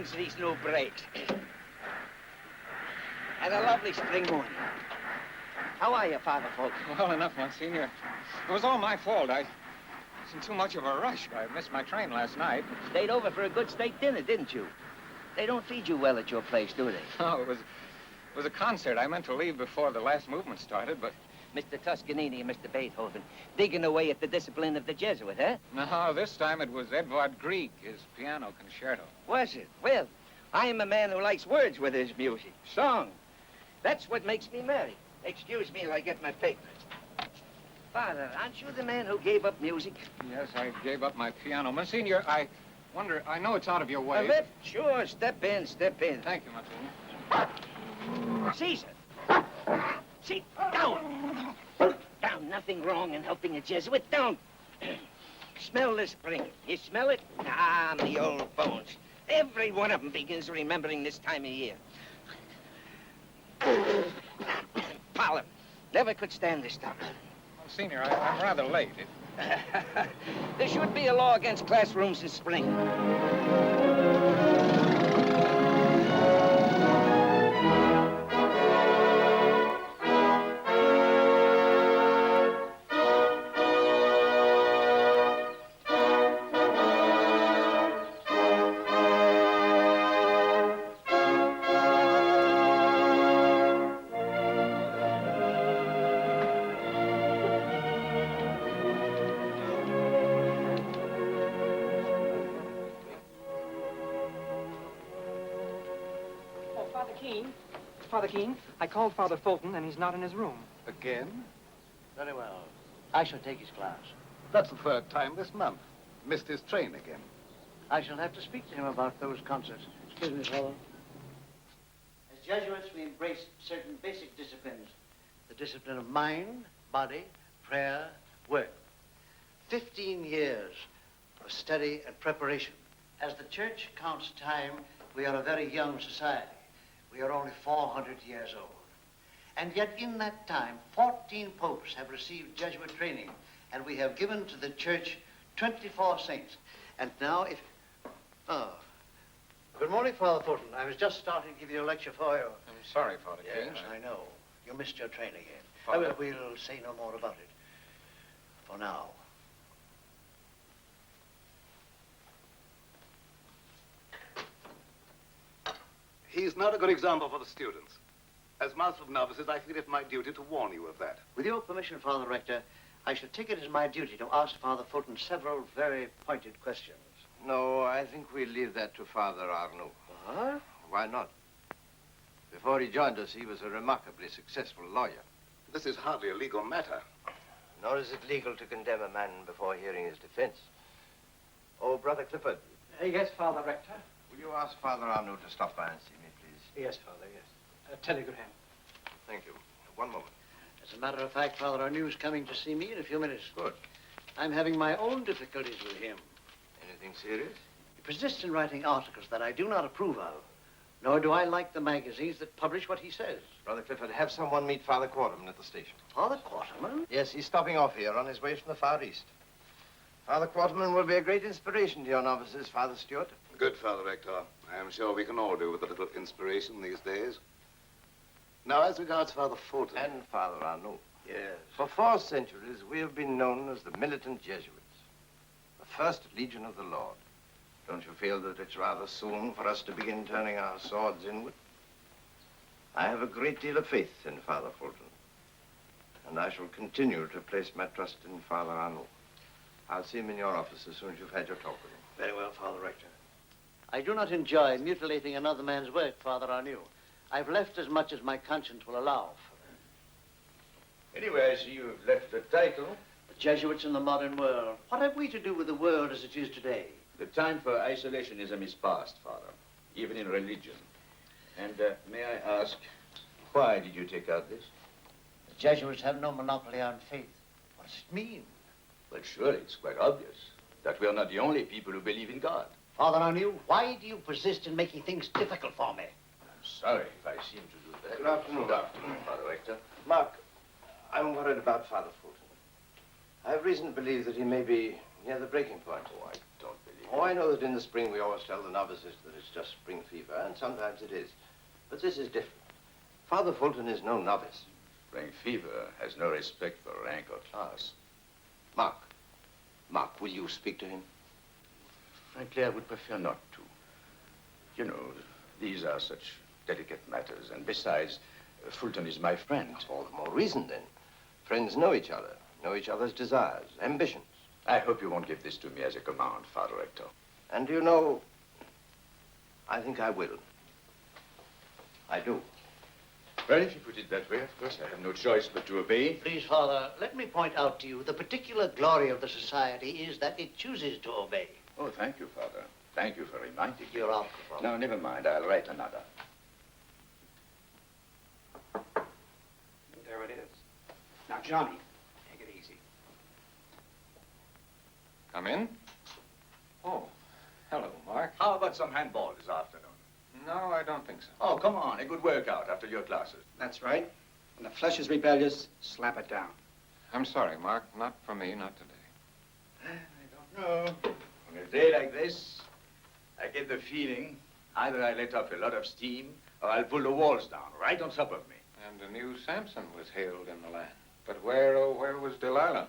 things, these new brakes. And a lovely spring morning. How are you, Father Fulton? Well enough, Monsignor. It was all my fault. I was in too much of a rush. I missed my train last night. Stayed over for a good steak dinner, didn't you? They don't feed you well at your place, do they? No, it was a concert. I meant to leave before the last movement started, but... Mr. Toscanini and Mr. Beethoven digging away at the discipline of the Jesuit, huh? No, this time it was Edvard Grieg, his piano concerto. Was it? Well, I'm a man who likes words with his music. Song. That's what makes me merry. Excuse me till I get my papers. Father, aren't you the man who gave up music? Yes, I gave up my piano. Monsignor, I wonder, I know it's out of your way. A lift? Sure, step in, step in. Thank you, Monsignor. Caesar! Sit down! Down, nothing wrong in helping a Jesuit. Down! Smell the spring. You smell it? Ah, me old bones. Every one of them begins remembering this time of year. Pollen. Never could stand this stuff. Monsignor, I'm rather late. There should be a law against classrooms in spring. Father Keene, I called Father Fulton, and he's not in his room. Again? Very well. I shall take his class. That's the third time this month. Missed his train again. I shall have to speak to him about those concerts. Excuse me, Father. As Jesuits, we embrace certain basic disciplines. The discipline of mind, body, prayer, work. 15 years of study and preparation. As the Church counts time, we are a very young society. We are only 400 years old. And yet in that time, 14 popes have received Jesuit training, and we have given to the Church 24 saints. And now if... Oh. Good morning, Father Fulton. I was just starting to give you a lecture for you. I'm sorry, Father Keene. Yes, I know. You missed your train again. Father... We'll say no more about it. For now. He's not a good example for the students. As Master of Novices, I feel it my duty to warn you of that. With your permission, Father Rector, I shall take it as my duty to ask Father Fulton several very pointed questions. No, I think we'll leave that to Father Arnoux. What? Why not? Before he joined us, he was a remarkably successful lawyer. This is hardly a legal matter. Nor is it legal to condemn a man before hearing his defense. Oh, Brother Clifford. Yes, Father Rector. Will you ask Father Arnoux to stop by and see me, please? Yes, Father, yes. A telegram. Thank you. One moment. As a matter of fact, Father Arnoux coming to see me in a few minutes. Good. I'm having my own difficulties with him. Anything serious? He persists in writing articles that I do not approve of, nor do I like the magazines that publish what he says. Brother Clifford, have someone meet Father Quarterman at the station. Father Quarterman? Yes, he's stopping off here on his way from the Far East. Father Quarterman will be a great inspiration to your novices, Father Stewart. Good, Father Rector. I am sure we can all do with a little inspiration these days. Now, as regards Father Fulton... And Father Arnoux. Yes. For 4 centuries, we have been known as the militant Jesuits, the first legion of the Lord. Don't you feel that it's rather soon for us to begin turning our swords inward? I have a great deal of faith in Father Fulton, and I shall continue to place my trust in Father Arnoux. I'll see him in your office as soon as you've had your talk with him. Very well, Father Rector. I do not enjoy mutilating another man's work, Father Arnoux. I've left as much as my conscience will allow. Anyway, I see you've left the title. The Jesuits in the modern world. What have we to do with the world as it is today? The time for isolationism is past, Father, even in religion. And may I ask, why did you take out this? The Jesuits have no monopoly on faith. What does it mean? Well, surely it's quite obvious that we are not the only people who believe in God. Father Arnoux, why do you persist in making things difficult for me? I'm sorry if I seem to do that. Good afternoon. Good afternoon, Father Rector. Mark, I'm worried about Father Fulton. I have reason to believe that he may be near the breaking point. Oh, I don't believe Oh, I know that in the spring we always tell the novices that it's just spring fever, and sometimes it is. But this is different. Father Fulton is no novice. Spring fever has no respect for rank or class. Mark. Mark, will you speak to him? Frankly, I would prefer not to. You know, these are such delicate matters, and besides, Fulton is my friend. All the more reason, then. Friends know each other's desires, ambitions. I hope you won't give this to me as a command, Father Rector. And you know, I think I will. I do. Well, if you put it that way, of course, I have no choice but to obey. Please, Father, let me point out to you the particular glory of the society is that it chooses to obey. Oh, thank you, Father. Thank you for reminding me. You're welcome, Father. No, never mind. I'll write another. There it is. Now, Johnny, take it easy. Come in. Oh, hello, Mark. How about some handball this afternoon? No, I don't think so. Oh, come on. A good workout after your classes. That's right. When the flesh is rebellious, slap it down. I'm sorry, Mark. Not for me, not today. I don't know. On a day like this, I get the feeling either I let off a lot of steam or I'll pull the walls down right on top of me. And a new Samson was hailed in the land. But where, oh, where was Delilah?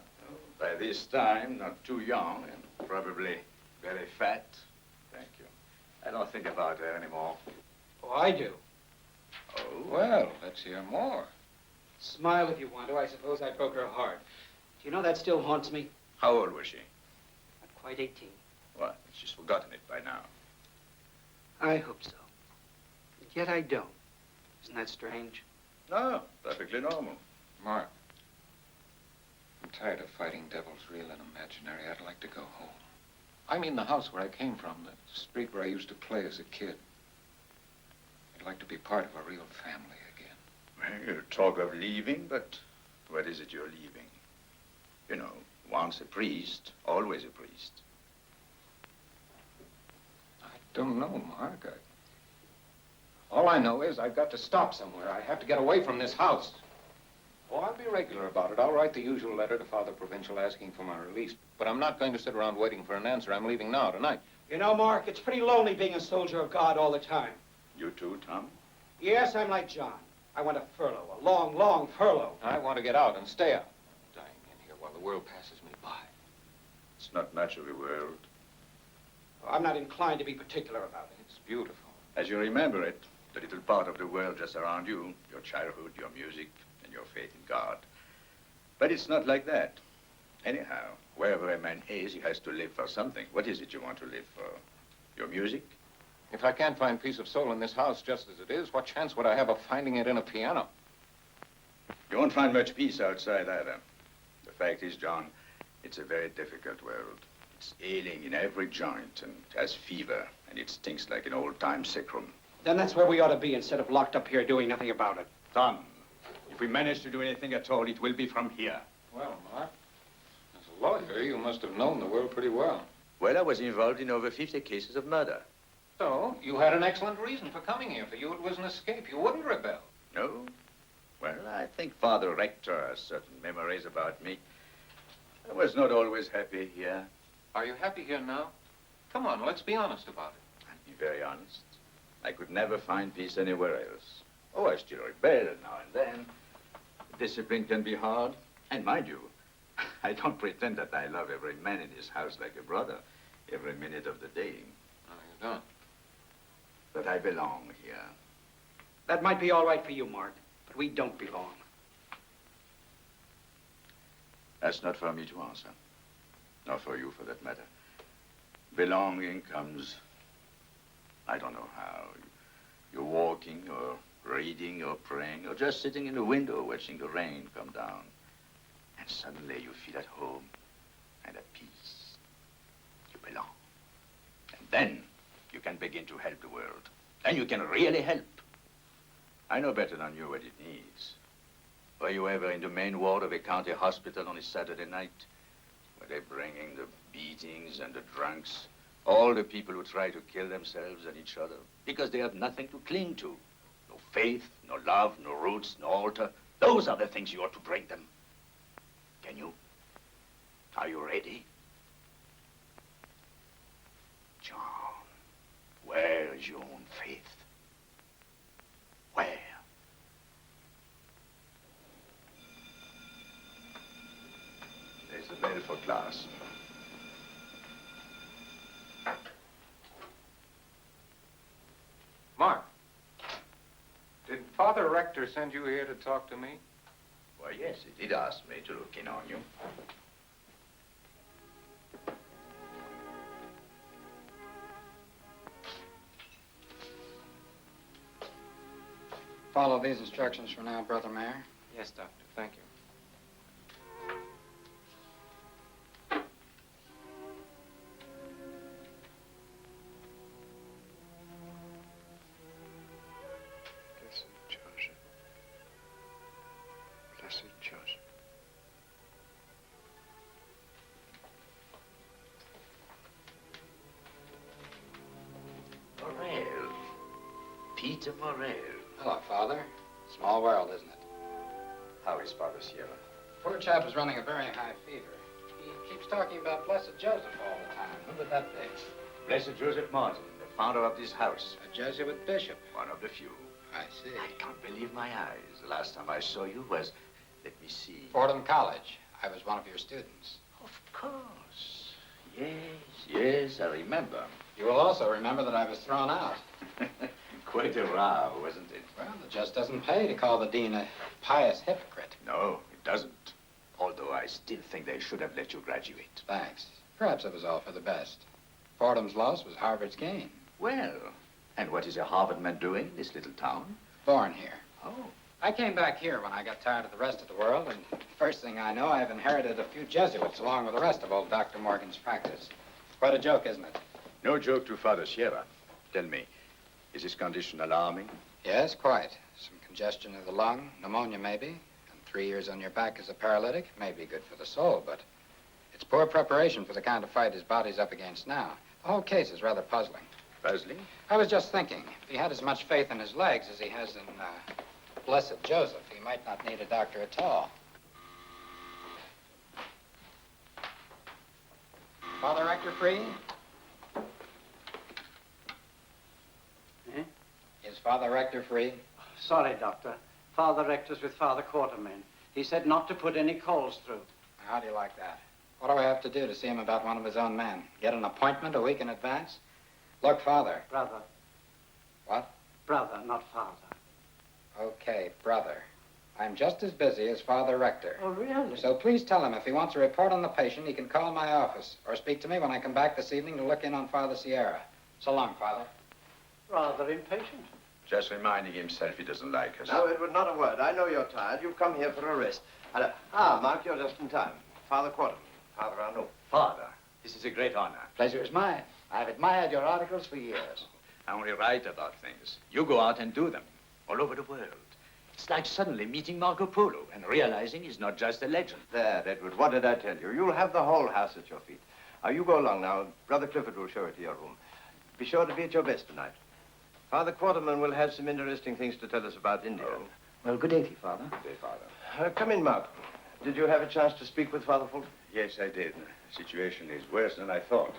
By this time, not too young and probably very fat. Thank you. I don't think about her anymore. Oh, I do. Oh, Well, let's hear more. Smile if you want to. I suppose I broke her heart. Do you know that still haunts me? how old was she? Not quite 18. What? She's forgotten it by now. I hope so. And yet I don't. Isn't that strange? No, perfectly normal. Mark, I'm tired of fighting devils, real and imaginary. I'd like to go home. I mean the house where I came from, the street where I used to play as a kid. I'd like to be part of a real family again. Well, you talk of leaving, but what is it you're leaving? You know, once a priest, always a priest. I don't know, Mark. All I know is I've got to stop somewhere. I have to get away from this house. Oh, I'll be regular about it. I'll write the usual letter to Father Provincial asking for my release. But I'm not going to sit around waiting for an answer. I'm leaving now, tonight. You know, Mark, it's pretty lonely being a soldier of God all the time. You too, Tom? Yes, I'm like John. I want a furlough, a long, long furlough. I want to get out and stay out. Dying in here while the world passes me by. It's not much of a world. I'm not inclined to be particular about it. It's beautiful. As you remember it, the little part of the world just around you, your childhood, your music, and your faith in God. But it's not like that. Anyhow, wherever a man is, he has to live for something. What is it you want to live for? Your music? If I can't find peace of soul in this house just as it is, what chance would I have of finding it in a piano? You won't find much peace outside either. The fact is, John, it's a very difficult world. It's ailing in every joint and has fever, and it stinks like an old-time sick room. Then that's where we ought to be instead of locked up here doing nothing about it. Tom, if we manage to do anything at all, it will be from here. Well, Mark, as a lawyer, you must have known the world pretty well. Well, I was involved in over 50 cases of murder. So, you had an excellent reason for coming here. For you, it was an escape. You wouldn't rebel. No? Well, I think Father Rector has certain memories about me. I was not always happy here. Are you happy here now? Come on, let's be honest about it. I'll be very honest. I could never find peace anywhere else. Oh, I still rebel now and then. Discipline can be hard. And mind you, I don't pretend that I love every man in this house like a brother, every minute of the day. No, you don't. But I belong here. That might be all right for you, Mark, but we don't belong. That's not for me to answer. Not for you, for that matter. Belonging comes, I don't know how. You're walking or reading or praying or just sitting in the window watching the rain come down. And suddenly you feel at home and at peace. You belong. And then you can begin to help the world. Then you can really help. I know better than you what it needs. Were you ever in the main ward of a county hospital on a Saturday night? Were they bringing the beatings and the drunks? All the people who try to kill themselves and each other because they have nothing to cling to. No faith, no love, no roots, no altar. Those are the things you ought to bring them. Can you? Are you ready? Where's your own faith? Where? There's the bell for class. Mark, did Father Rector send you here to talk to me? Why, yes, he did ask me to look in on you. Follow these instructions for now, Brother Mayor. Yes, Doctor. Thank you. Blessed Joseph. Blessed Joseph. Morrell. Peter Morrell. Hello, Father. Small world, isn't it? How is Father Sierra? Poor chap is running a very high fever. He keeps talking about Blessed Joseph all the time. Who would that be? Blessed Joseph Martin, the founder of this house. A Jesuit bishop. One of the few. I see. I can't believe my eyes. The last time I saw you was, let me see. Fordham College. I was one of your students. Of course. Yes, I remember. You will also remember that I was thrown out. Quite a row, wasn't it? Well, it just doesn't pay to call the dean a pious hypocrite. No, it doesn't. Although I still think they should have let you graduate. Thanks. Perhaps it was all for the best. Fordham's loss was Harvard's gain. Well, and what is a Harvard man doing in this little town? Born here. Oh. I came back here when I got tired of the rest of the world, and first thing I know, I've inherited a few Jesuits along with the rest of old Dr. Morgan's practice. Quite a joke, isn't it? No joke to Father Sierra. Tell me, is his condition alarming? Yes, quite. Some congestion of the lung, pneumonia maybe, and 3 years on your back as a paralytic may be good for the soul, but it's poor preparation for the kind of fight his body's up against now. The whole case is rather puzzling. Puzzling? I was just thinking, if he had as much faith in his legs as he has in Blessed Joseph, he might not need a doctor at all. Father Rector free? Eh? Is Father Rector free? Sorry, Doctor. Father Rector's with Father Quartermain. He said not to put any calls through. How do you like that? What do I have to do to see him about one of his own men? Get an appointment a week in advance? Look, Father. Brother. What? Brother, not father. Okay, brother. I'm just as busy as Father Rector. Oh, really? So please tell him if he wants a report on the patient, he can call my office or speak to me when I come back this evening to look in on Father Sierra. So long, Father. Rather impatient. Just reminding himself he doesn't like us. No, Edward, not a word. I know you're tired. You've come here for a rest. And, Mark, you're just in time. Father Quartermain, Father Arnoux. Father, this is a great honor. Pleasure is mine. I've admired your articles for years. I only write about things. You go out and do them, all over the world. It's like suddenly meeting Marco Polo and realizing he's not just a legend. There, Edward, what did I tell you? You'll have the whole house at your feet. You go along now. Brother Clifford will show it to your room. Be sure to be at your best tonight. Father Quartermain will have some interesting things to tell us about India. Oh. Well, good day to you, Father. Good day, Father. Come in, Mark. Did you have a chance to speak with Father Fulton? Yes, I did. The situation is worse than I thought.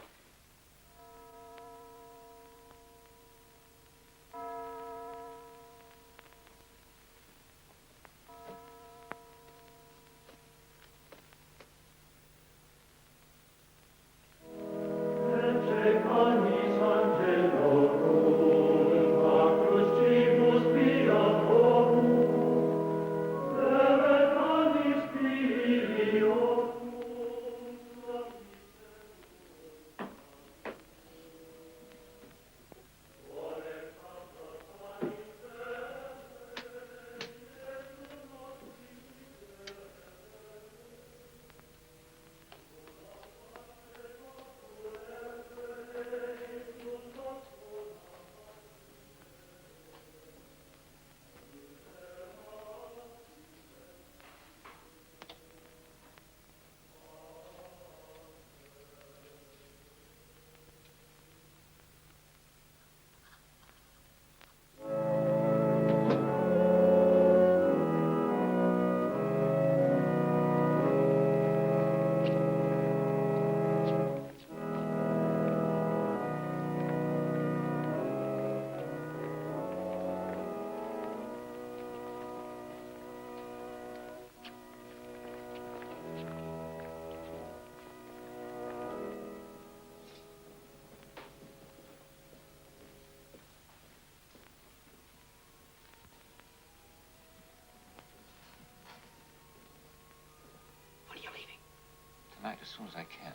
as soon as I can.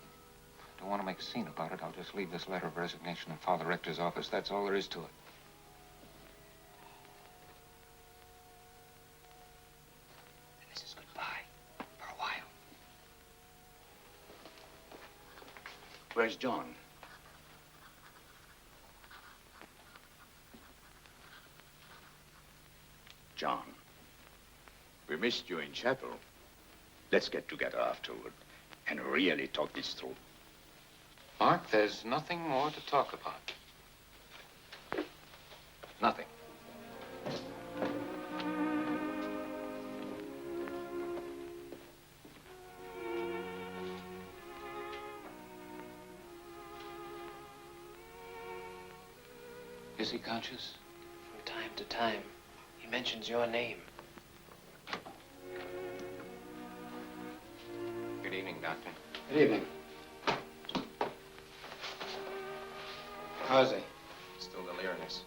Don't want to make a scene about it. I'll just leave this letter of resignation in Father Rector's office. That's all there is to it. And this is goodbye for a while. Where's John? John, we missed you in chapel. Let's get together afterward and really talk this through. Mark, there's nothing more to talk about. Nothing. Is he conscious? From time to time, he mentions your name. Good evening, Doctor. Good evening. How is he? Still delirious.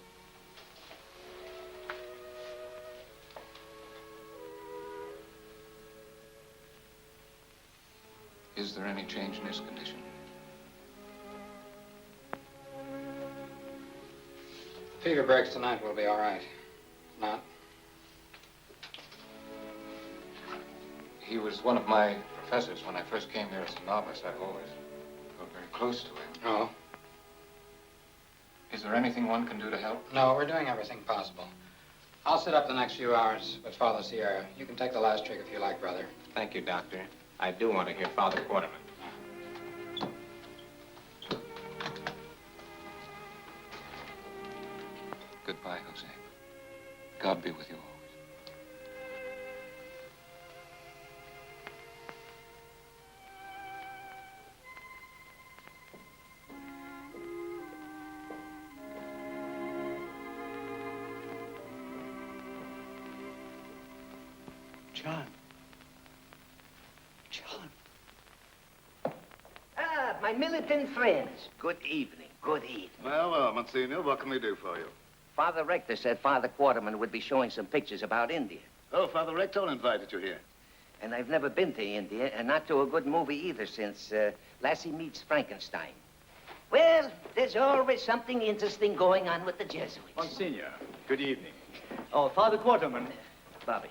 Is there any change in his condition? Fever breaks tonight, we'll be all right. Not. He was one of my professors when I first came here as a novice. I've always felt very close to him. Oh? Is there anything one can do to help? No, we're doing everything possible. I'll sit up the next few hours with Father Sierra. You can take the last trick if you like, brother. Thank you, Doctor. I do want to hear Father Quarterman. Goodbye, Jose. God be with you always. John. John. Ah, my militant friends. Good evening, good evening. Well, Monsignor, what can we do for you? Father Rector said Father Quarterman would be showing some pictures about India. Oh, Father Rector invited you here. And I've never been to India, and not to a good movie either since Lassie Meets Frankenstein. Well, there's always something interesting going on with the Jesuits. Monsignor, good evening. Oh, Father Quarterman. Bobby.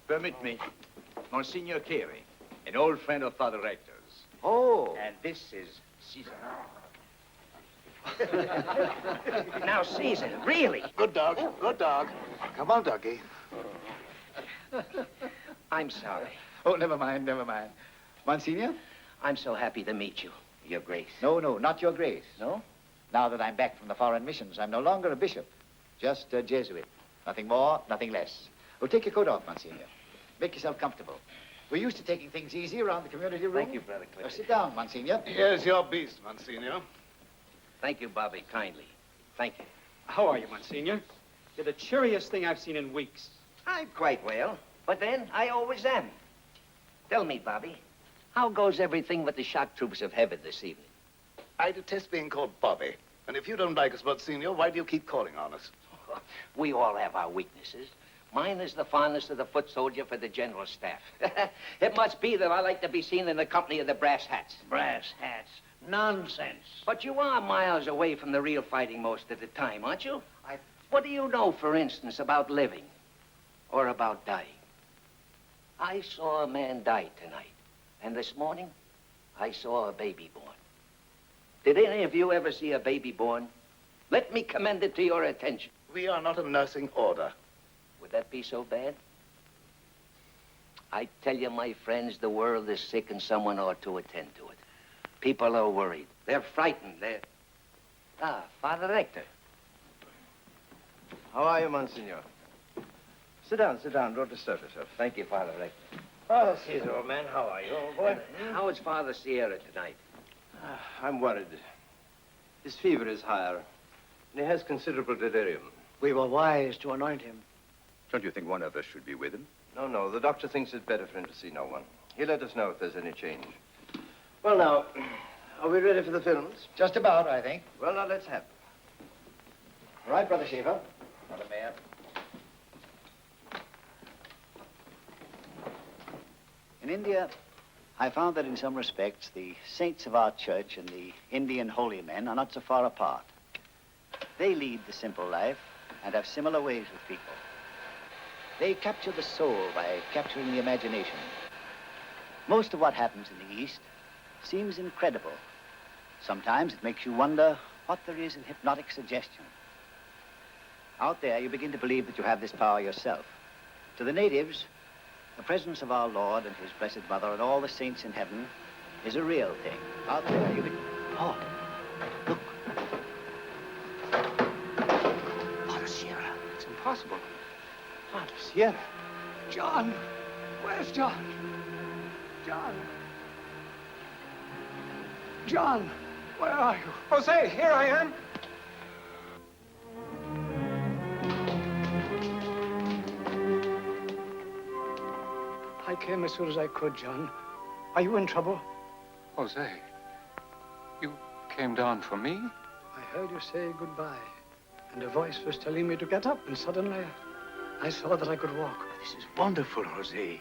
Permit me. Monsignor Carey, an old friend of Father Rector's. Oh. And this is Caesar. Now, Caesar, really? Good dog, good dog. Come on, doggy. I'm sorry. Oh, never mind, never mind. Monsignor? I'm so happy to meet you, Your Grace. No, no, not your grace. No? Now that I'm back from the foreign missions, I'm no longer a bishop, just a Jesuit. Nothing more, nothing less. Oh, take your coat off, Monsignor. Make yourself comfortable. We're used to taking things easy around the community room. Thank you, Brother Clifford. Sit down, Monsignor. Here's your beast, Monsignor. Thank you, Bobby, kindly. Thank you. How are you, Monsignor? You're the cheeriest thing I've seen in weeks. I'm quite well, but then I always am. Tell me, Bobby, how goes everything with the shock troops of heaven this evening? I detest being called Bobby. And if you don't like us, Monsignor, why do you keep calling on us? We all have our weaknesses. Mine is the fondness of the foot soldier for the general staff. It must be that I like to be seen in the company of the brass hats. Brass hats. Nonsense. But you are miles away from the real fighting most of the time, aren't you? What do you know, for instance, about living or about dying? I saw a man die tonight, and this morning I saw a baby born. Did any of you ever see a baby born? Let me commend it to your attention. We are not a nursing order. Would that be so bad? I tell you, my friends, the world is sick and someone ought to attend to it. People are worried. They're frightened. Ah, Father Rector. How are you, Monsignor? Sit down. Don't disturb yourself. Thank you, Father Rector. Oh, Caesar, old man, how are you, old boy? How is Father Sierra tonight? I'm worried. His fever is higher, and he has considerable delirium. We were wise to anoint him. Don't you think one of us should be with him? No, the doctor thinks it's better for him to see no one. He'll let us know if there's any change. Well, now, are we ready for the films? Just about, I think. Well, now, let's have it. All right, Brother Shiva. Brother Mayor. In India, I found that in some respects, the saints of our church and the Indian holy men are not so far apart. They lead the simple life and have similar ways with people. They capture the soul by capturing the imagination. Most of what happens in the East seems incredible. Sometimes it makes you wonder what there is in hypnotic suggestion. Out there, you begin to believe that you have this power yourself. To the natives, the presence of our Lord and his Blessed Mother and all the saints in heaven is a real thing. Out there, you begin... Oh, look. Father Sierra. It's impossible. Father Sierra. John. Where's John? John. John, where are you? Jose, here I am. I came as soon as I could, John. Are you in trouble? Jose, you came down for me? I heard you say goodbye, and a voice was telling me to get up, and suddenly I saw that I could walk. This is wonderful, Jose.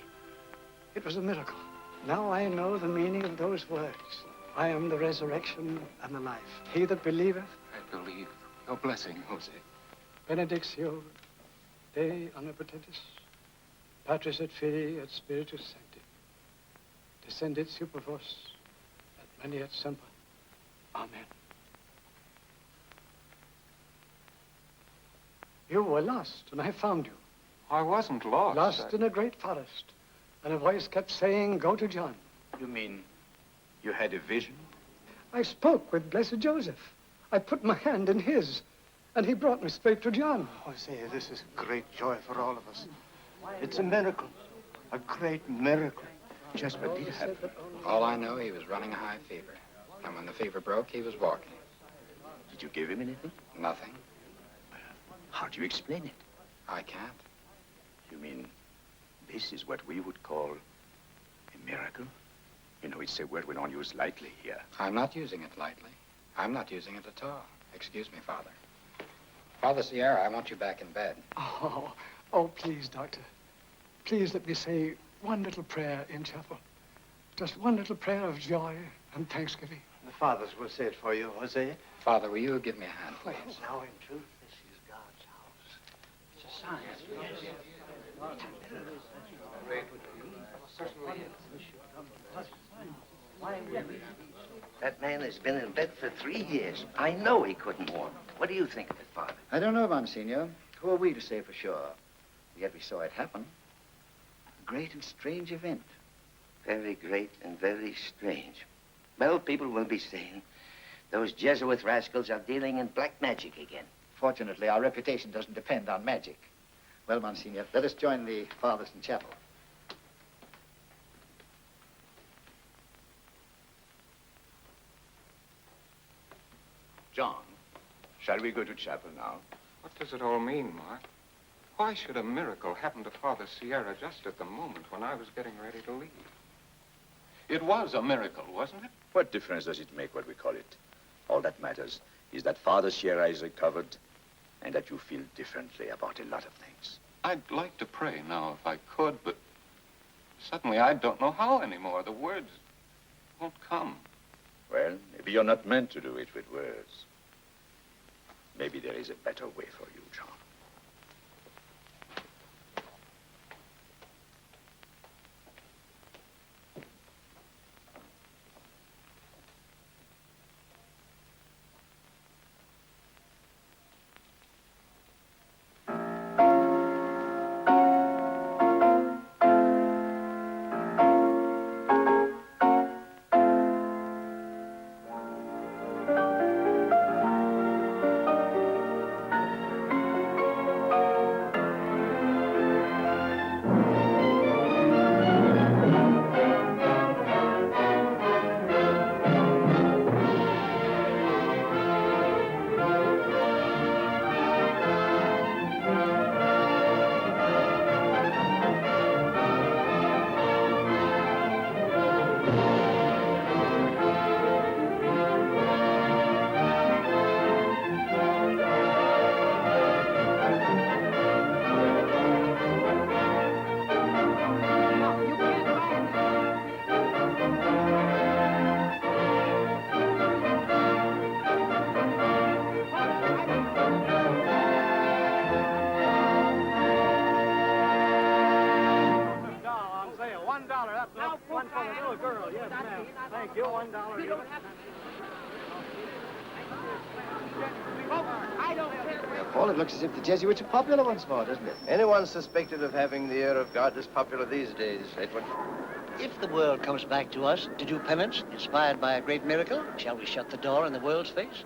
It was a miracle. Now I know the meaning of those words. I am the resurrection and the life. He that believeth... I believe. Your blessing, Jose. Benedictio Dei omnipotentis, Patris et Filii et Spiritus Sancti, descendit super vos, et manet semper. Amen. You were lost, and I found you. I wasn't lost. Lost in a great forest. And a voice kept saying, go to John. You mean you had a vision? I spoke with Blessed Joseph. I put my hand in his, and he brought me straight to John. Jose, this is great joy for all of us. It's a miracle. A great miracle. Just what did happen? All I know, he was running a high fever. And when the fever broke, he was walking. Did you give him anything? Nothing. How do you explain it? I can't. You mean this is what we would call a miracle? You know, it's a word we don't use lightly here. I'm not using it lightly. I'm not using it at all. Excuse me, Father. Father Sierra, I want you back in bed. Oh, please, Doctor. Please let me say one little prayer in chapel. Just one little prayer of joy and thanksgiving. The fathers will say it for you, Jose. Father, will you give me a hand, please? Now, in truth, this is God's house. It's a sign. That man has been in bed for 3 years. I know he couldn't walk. What do you think of it, Father? I don't know, Monsignor. Who are we to say for sure? Yet we saw it happen. A great and strange event. Very great and very strange. Well, people will be saying those Jesuit rascals are dealing in black magic again. Fortunately, our reputation doesn't depend on magic. Well, Monsignor, let us join the fathers in chapel. John, shall we go to chapel now? What does it all mean, Mark? Why should a miracle happen to Father Sierra just at the moment when I was getting ready to leave? It was a miracle, wasn't it? What difference does it make what we call it? All that matters is that Father Sierra is recovered and that you feel differently about a lot of things. I'd like to pray now if I could, but suddenly I don't know how anymore. The words won't come. Well, maybe you're not meant to do it with words. Maybe there is a better way for you, John. Thank you, $1. You don't have to. Well, Paul, it looks as if the Jesuits are popular once more, doesn't it? Anyone suspected of having the ear of God is popular these days, Edward. If the world comes back to us to do penance, inspired by a great miracle, shall we shut the door in the world's face?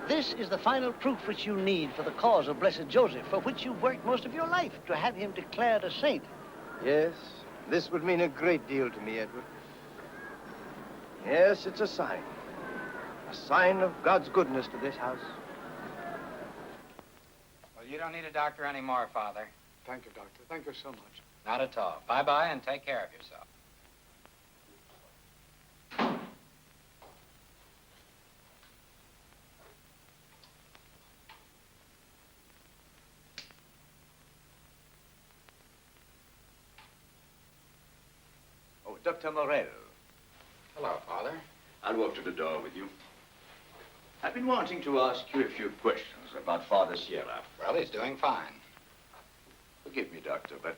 This is the final proof which you need for the cause of Blessed Joseph, for which you've worked most of your life, to have him declared a saint. Yes, this would mean a great deal to me, Edward. Yes, it's a sign. A sign of God's goodness to this house. Well, you don't need a doctor anymore, Father. Thank you, Doctor. Thank you so much. Not at all. Bye-bye and take care of yourself. Oh, Dr. Morrell. Hello, Father. I'll walk to the door with you. I've been wanting to ask you a few questions about Father Sierra. Well, he's doing fine. Forgive me, Doctor, but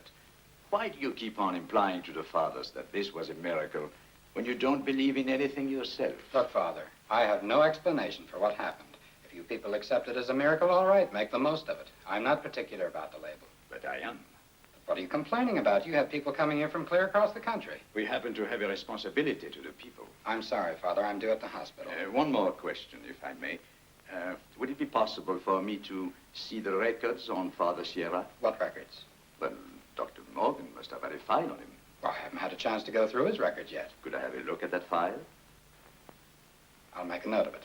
why do you keep on implying to the fathers that this was a miracle when you don't believe in anything yourself? Look, Father, I have no explanation for what happened. If you people accept it as a miracle, all right, make the most of it. I'm not particular about the label. But I am. What are you complaining about? You have people coming here from clear across the country. We happen to have a responsibility to the people. I'm sorry, Father. I'm due at the hospital. One more question, if I may. Would it be possible for me to see the records on Father Sierra? What records? Well, Dr. Morgan must have had a file on him. Well, I haven't had a chance to go through his records yet. Could I have a look at that file? I'll make a note of it.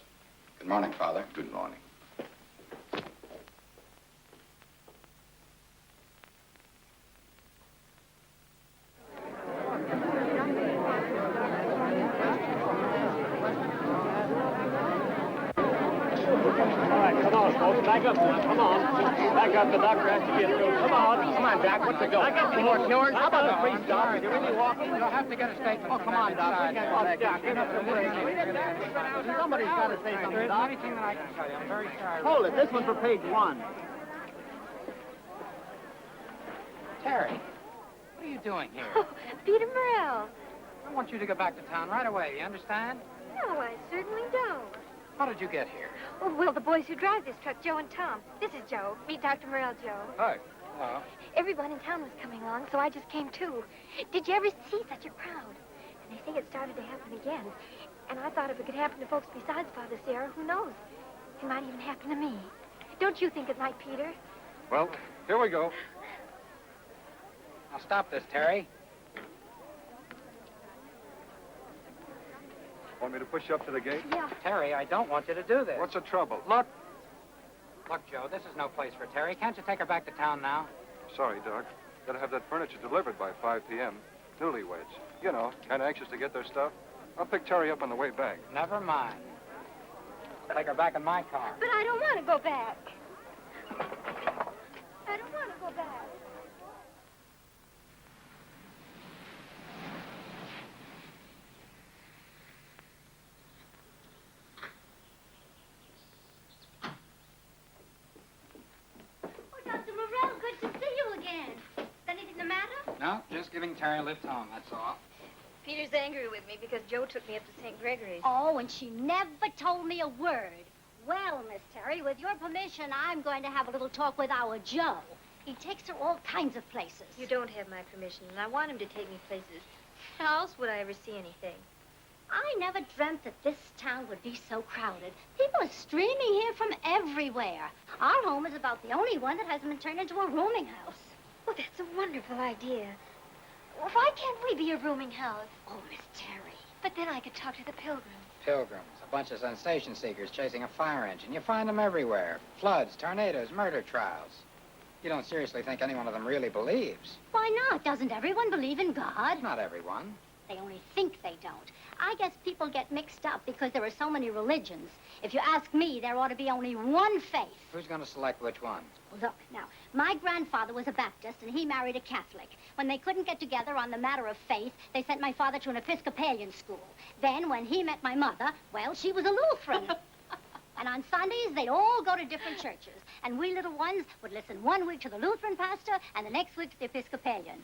Good morning, Father. Good morning. Back up now, come on. Back up, the doctor has to get through. Come on, Jack, what's the go? I got some more cures. How about the priest, Doc? You're really walking? You'll have to get a statement. Oh, come on, Doc. Jack, get up there. Somebody's got to say something, There isn't Doc. anything that I can tell you. I'm very sorry. Hold it, this one's for page 1. Terry, what are you doing here? Oh, Peter Morrell. I want you to go back to town right away. You understand? No, I certainly don't. How did you get here? Oh, well, the boys who drive this truck, Joe and Tom. This is Joe. Meet Dr. Morrell, Joe. Hi. Hello. Everyone in town was coming along, so I just came too. Did you ever see such a crowd? And they say it started to happen again. And I thought if it could happen to folks besides Father Sierra, who knows? It might even happen to me. Don't you think it might, Peter? Well, here we go. Now stop this, Terry. Want me to push you up to the gate? Yeah. Terry, I don't want you to do this. What's the trouble? Look, Joe, this is no place for Terry. Can't you take her back to town now? Sorry, Doc. Gotta have that furniture delivered by 5 p.m. Newlyweds. You know, kind of anxious to get their stuff. I'll pick Terry up on the way back. Never mind. Take her back in my car. But I don't want to go back. I don't want to go back. Dr. Morrell, good to see you again. Is anything the matter? No, just giving Terry a lift home, that's all. Peter's angry with me because Joe took me up to St. Gregory's. Oh, and she never told me a word. Well, Miss Terry, with your permission, I'm going to have a little talk with our Joe. He takes her all kinds of places. You don't have my permission, and I want him to take me places. How else would I ever see anything? I never dreamt that this town would be so crowded. People are streaming here from everywhere. Our home is about the only one that hasn't been turned into a rooming house. Oh, that's a wonderful idea. Why can't we be a rooming house? Oh, Miss Terry. But then I could talk to the pilgrims. Pilgrims, a bunch of sensation seekers chasing a fire engine. You find them everywhere. Floods, tornadoes, murder trials. You don't seriously think any one of them really believes? Why not? Doesn't everyone believe in God? Not everyone. They only think they don't. I guess people get mixed up because there are so many religions. If you ask me, there ought to be only one faith. Who's going to select which one? Well, look, now, my grandfather was a Baptist, and he married a Catholic. When they couldn't get together on the matter of faith, they sent my father to an Episcopalian school. Then, when he met my mother, well, she was a Lutheran. And on Sundays, they'd all go to different churches. And we little ones would listen one week to the Lutheran pastor, and the next week to the Episcopalian.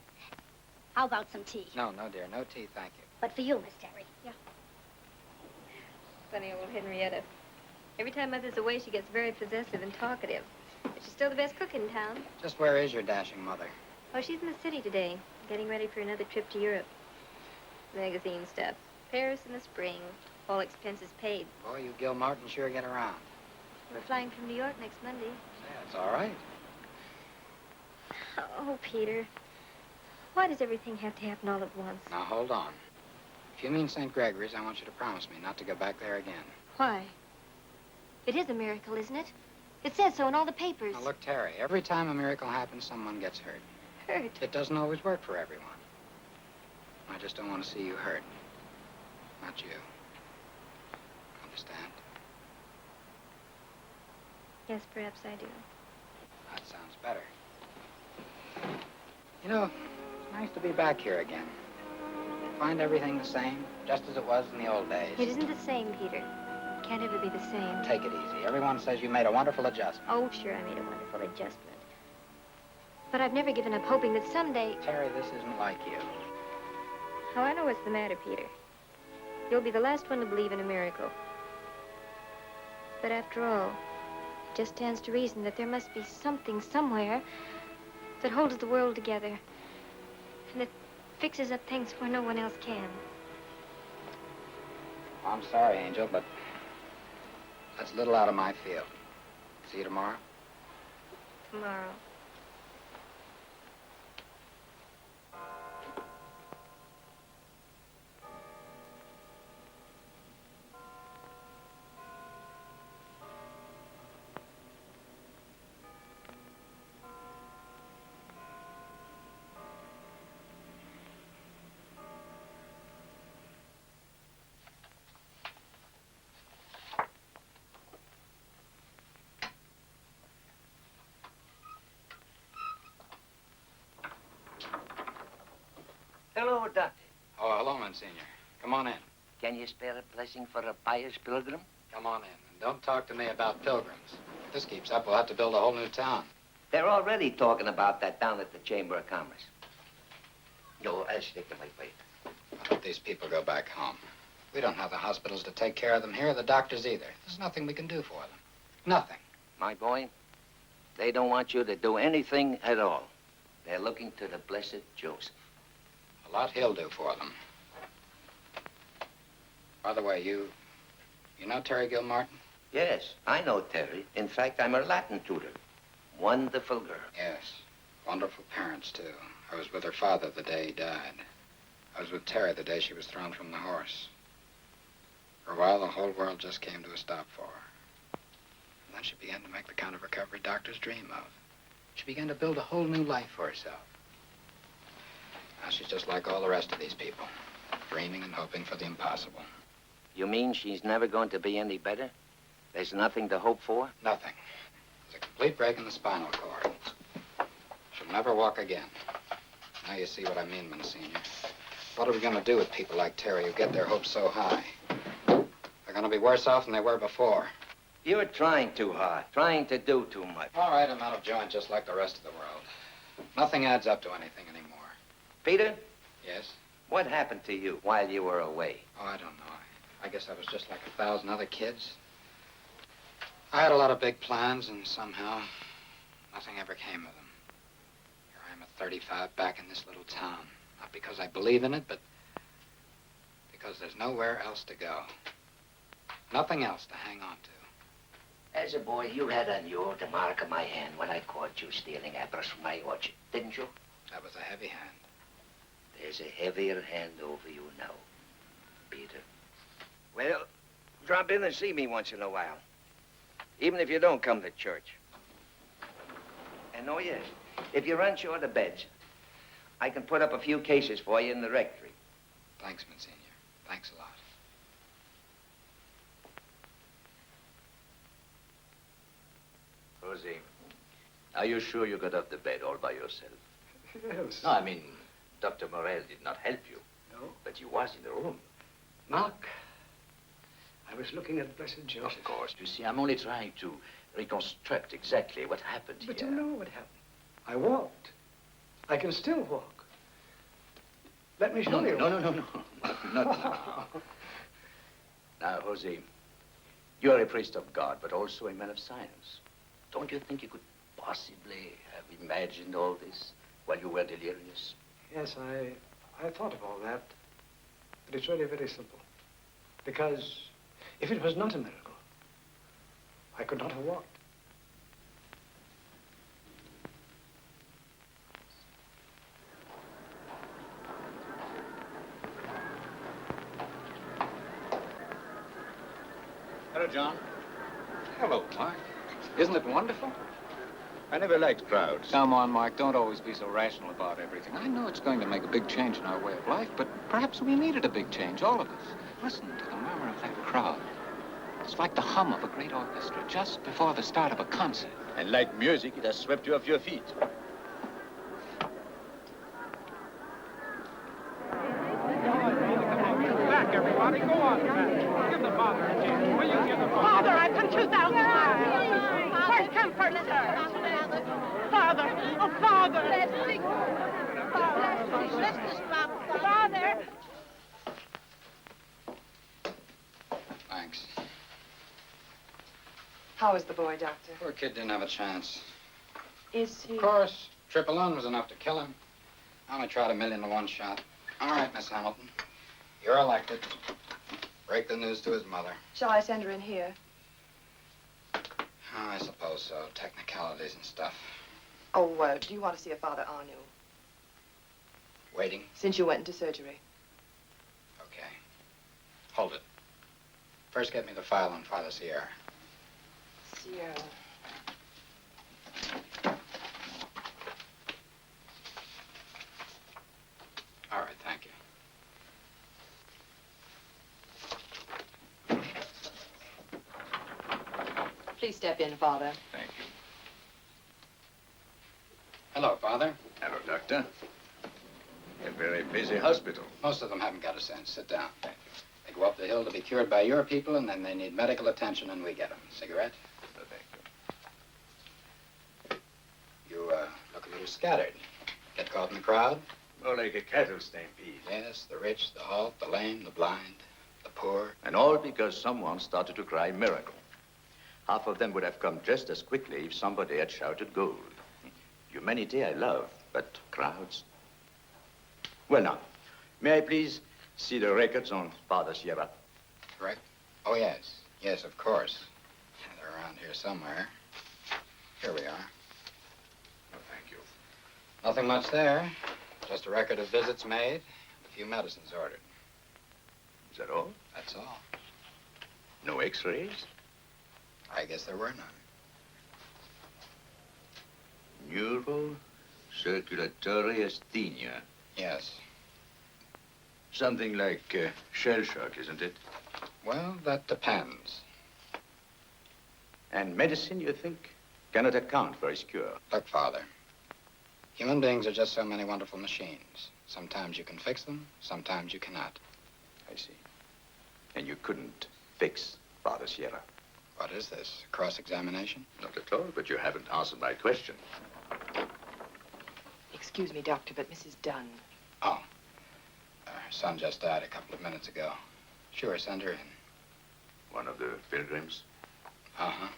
How about some tea? No, dear. No tea, thank you. But for you, Miss Terry. Yeah. Funny old Henrietta. Every time Mother's away, she gets very possessive and talkative. But she's still the best cook in town. Just where is your dashing mother? Oh, she's in the city today, getting ready for another trip to Europe. Magazine stuff. Paris in the spring. All expenses paid. Boy, you Gilmartin sure get around. We're flying from New York next Monday. That's all right. Oh, Peter. Why does everything have to happen all at once? Now, hold on. If you mean St. Gregory's, I want you to promise me not to go back there again. Why? It is a miracle, isn't it? It says so in all the papers. Now, look, Terry, every time a miracle happens, someone gets hurt. Hurt? It doesn't always work for everyone. I just don't want to see you hurt. Not you. Understand? Yes, perhaps I do. That sounds better. You know, it's nice to be back here again. Find everything the same, just as it was in the old days. It isn't the same, Peter. It can't ever be the same. Take it easy. Everyone says you made a wonderful adjustment. Oh, sure, I made a wonderful adjustment. But I've never given up hoping that someday... Terry, this isn't like you. Oh, I know what's the matter, Peter. You'll be the last one to believe in a miracle. But after all, it just stands to reason that there must be something somewhere that holds the world together and that fixes up things where no one else can. I'm sorry, Angel, but that's a little out of my field. See you tomorrow? Tomorrow. Hello, Doctor. Oh, hello, Monsignor. Come on in. Can you spare a blessing for a pious pilgrim? Come on in. And don't talk to me about pilgrims. If this keeps up, we'll have to build a whole new town. They're already talking about that down at the Chamber of Commerce. No, I'll stick to my plate. Let these people go back home. We don't have the hospitals to take care of them here, the doctors either. There's nothing we can do for them. Nothing. My boy, they don't want you to do anything at all. They're looking to the blessed Joseph. A lot he'll do for them. By the way, you know Terry Gilmartin? Yes, I know Terry. In fact, I'm her Latin tutor. Wonderful girl. Yes. Wonderful parents, too. I was with her father the day he died. I was with Terry the day she was thrown from the horse. For a while, the whole world just came to a stop for her. And then she began to make the kind of recovery doctors dream of. She began to build a whole new life for herself. Now, she's just like all the rest of these people, dreaming and hoping for the impossible. You mean she's never going to be any better? There's nothing to hope for? Nothing. There's a complete break in the spinal cord. She'll never walk again. Now you see what I mean, Monsignor. What are we going to do with people like Terry who get their hopes so high? They're going to be worse off than they were before. You're trying too hard, trying to do too much. All right, I'm out of joint just like the rest of the world. Nothing adds up to anything anymore. Peter? Yes? What happened to you while you were away? Oh, I don't know. I guess I was just like 1,000 other kids. I had a lot of big plans, and somehow nothing ever came of them. Here I am at 35 back in this little town. Not because I believe in it, but because there's nowhere else to go. Nothing else to hang on to. As a boy, you had on you the mark of my hand when I caught you stealing apples from my orchard, didn't you? That was a heavy hand. There's a heavier hand over you now, Peter. Well, drop in and see me once in a while. Even if you don't come to church. And oh, yes, if you run short of beds, I can put up a few cases for you in the rectory. Thanks, Monsignor. Thanks a lot. Rosie, are you sure you got off the bed all by yourself? Yes. No, I mean, Dr. Morrell did not help you. No. But you was in the room. Mark, I was looking at Blessed Joseph. Of course. You see, I'm only trying to reconstruct exactly what happened But here. you know what happened. I walked. I can still walk. Let me show you. No. Not now. Now, Rosie, You are a priest of God, but also a man of science. Don't you think you could possibly have imagined all this while you were delirious? Yes, I thought of all that. But it's really very simple. Because if it was not a miracle, I could not have walked. Hello, John. Hello, Mark. Isn't it wonderful? I never liked crowds. Come on, Mark. Don't always be so rational about everything. I know it's going to make a big change in our way of life, but perhaps we needed a big change, all of us. Listen to the murmur of that crowd. It's like the hum of a great orchestra just before the start of a concert. And like music, it has swept you off your feet. Back, everybody. Go on back. Give the father a chance. Will you give the father? Father, I've come 2,000 miles. First come, first serve. Father, oh, Father. Father. Thanks. How is the boy, Doctor? Poor kid didn't have a chance. Is he? Of course. Triple N was enough to kill him. I only tried 1,000,000 to 1 shot. All right, Miss Hamilton. You're elected. Break the news to his mother. Shall I send her in here? Oh, I suppose so. Technicalities and stuff. Oh, do you want to see a Father Arnoux? Waiting. Since you went into surgery. Okay. Hold it. First, get me the file on Father Sierra. Sierra. All right, thank you. Please step in, Father. Thank you. Hello, Father. Hello, Doctor. A very busy hospital. Most of them haven't got a sense. Sit down. Thank you. They go up the hill to be cured by your people, and then they need medical attention, and we get them. Cigarette? No, thank you. You, look a little scattered. Get caught in the crowd? More like a cattle stampede. Yes, the rich, the halt, the lame, the blind, the poor. And all because someone started to cry miracle. Half of them would have come just as quickly if somebody had shouted gold. Humanity I love, but crowds? Well, now, may I please see the records on Father Sierra? Right? Oh, yes. Yes, of course. They're around here somewhere. Here we are. Oh, thank you. Nothing much there. Just a record of visits made, a few medicines ordered. Is that all? That's all. No x-rays? I guess there were none. Neurocirculatory asthenia. Yes. Something like shell shock, isn't it? Well, that depends. And medicine, you think, cannot account for his cure? Look, Father, human beings are just so many wonderful machines. Sometimes you can fix them, sometimes you cannot. I see. And you couldn't fix Father Sierra? What is this, cross-examination? Not at all, but you haven't answered my question. Excuse me, Doctor, but Mrs. Dunn. Oh. Her son just died a couple of minutes ago. Sure, send her in. One of the pilgrims? Uh-huh.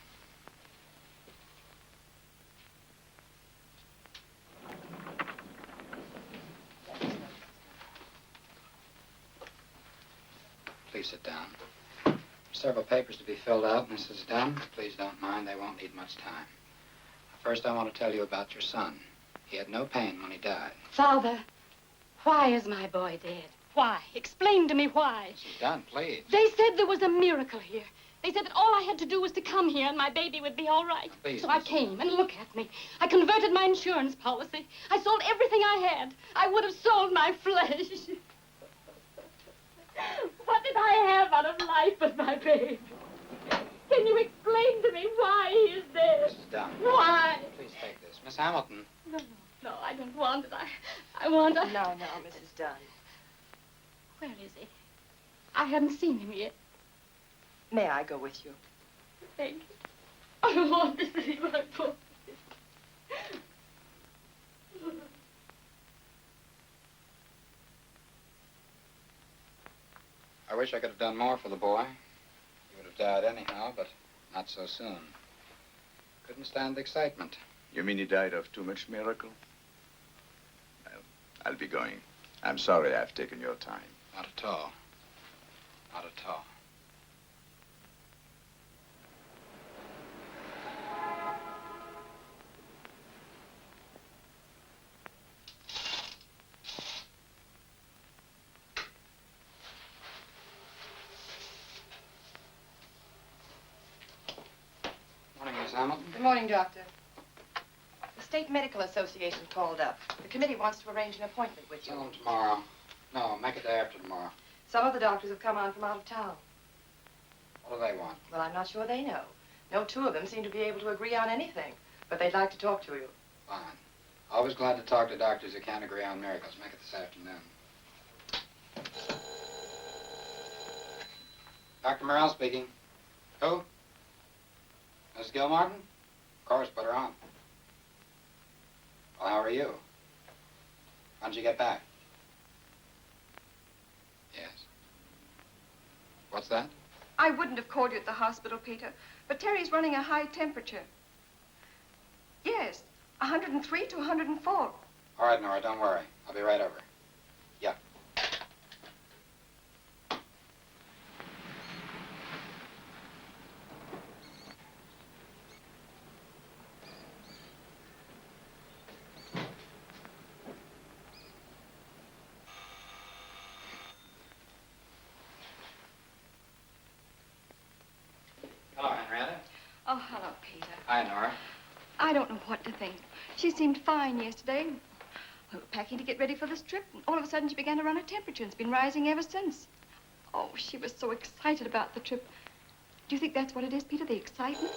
Please sit down. Several papers to be filled out, Mrs. Dunn. Please don't mind, they won't need much time. First, I want to tell you about your son. He had no pain when he died. Father, why is my boy dead? Why? Explain to me why. Mrs. Dunn, please. They said there was a miracle here. They said that all I had to do was to come here and my baby would be all right. Please, so I came, and look at me. I converted my insurance policy. I sold everything I had. I would have sold my flesh. What did I have out of life but my baby? Can you explain to me why he is dead? Mrs. Dunn. Why? Please take this. Miss Hamilton. No, I don't want it. I want a... No, Mrs. Dunn. Where is he? I haven't seen him yet. May I go with you? Thank you. I want to see my boy. I wish I could have done more for the boy. He would have have died anyhow, but not so soon. Couldn't stand the excitement. You mean he died of too much miracle? Well, I'll be going. I'm sorry I've taken your time. Not at all. Not at all. Morning, Miss Hamilton. Good morning, Doctor. The State Medical Association called up. The committee wants to arrange an appointment with you. Tell them tomorrow. No, make it day after tomorrow. Some of the doctors have come on from out of town. What do they want? Well, I'm not sure they know. No two of them seem to be able to agree on anything, but they'd like to talk to you. Fine. Always glad to talk to doctors who can't agree on miracles. Make it this afternoon. Dr. Morrell speaking. Who? Mrs. Gilmartin? Of course, put her on. Well, how are you? When did you get back? Yes. What's that? I wouldn't have called you at the hospital, Peter, but Terry's running a high temperature. Yes, 103 to 104. All right, Nora, don't worry. I'll be right over. Yeah. Hello, Henrietta. Oh, hello, Peter. Hi, Nora. I don't know what to think. She seemed fine yesterday. We were packing to get ready for this trip, and all of a sudden she began to run a temperature, and it's been rising ever since. Oh, she was so excited about the trip. Do you think that's what it is, Peter, the excitement?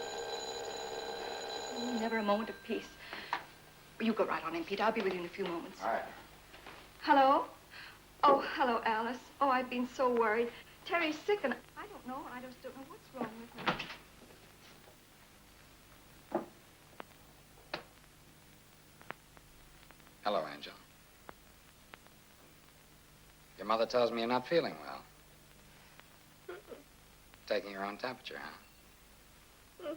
Oh, never a moment of peace. You go right on in, Peter. I'll be with you in a few moments. All right. Hello? Oh, hello, Alice. Oh, I've been so worried. Terry's sick, and I don't know. I just don't know what's wrong with him. Hello, Angel. Your mother tells me you're not feeling well. Taking your own temperature, huh?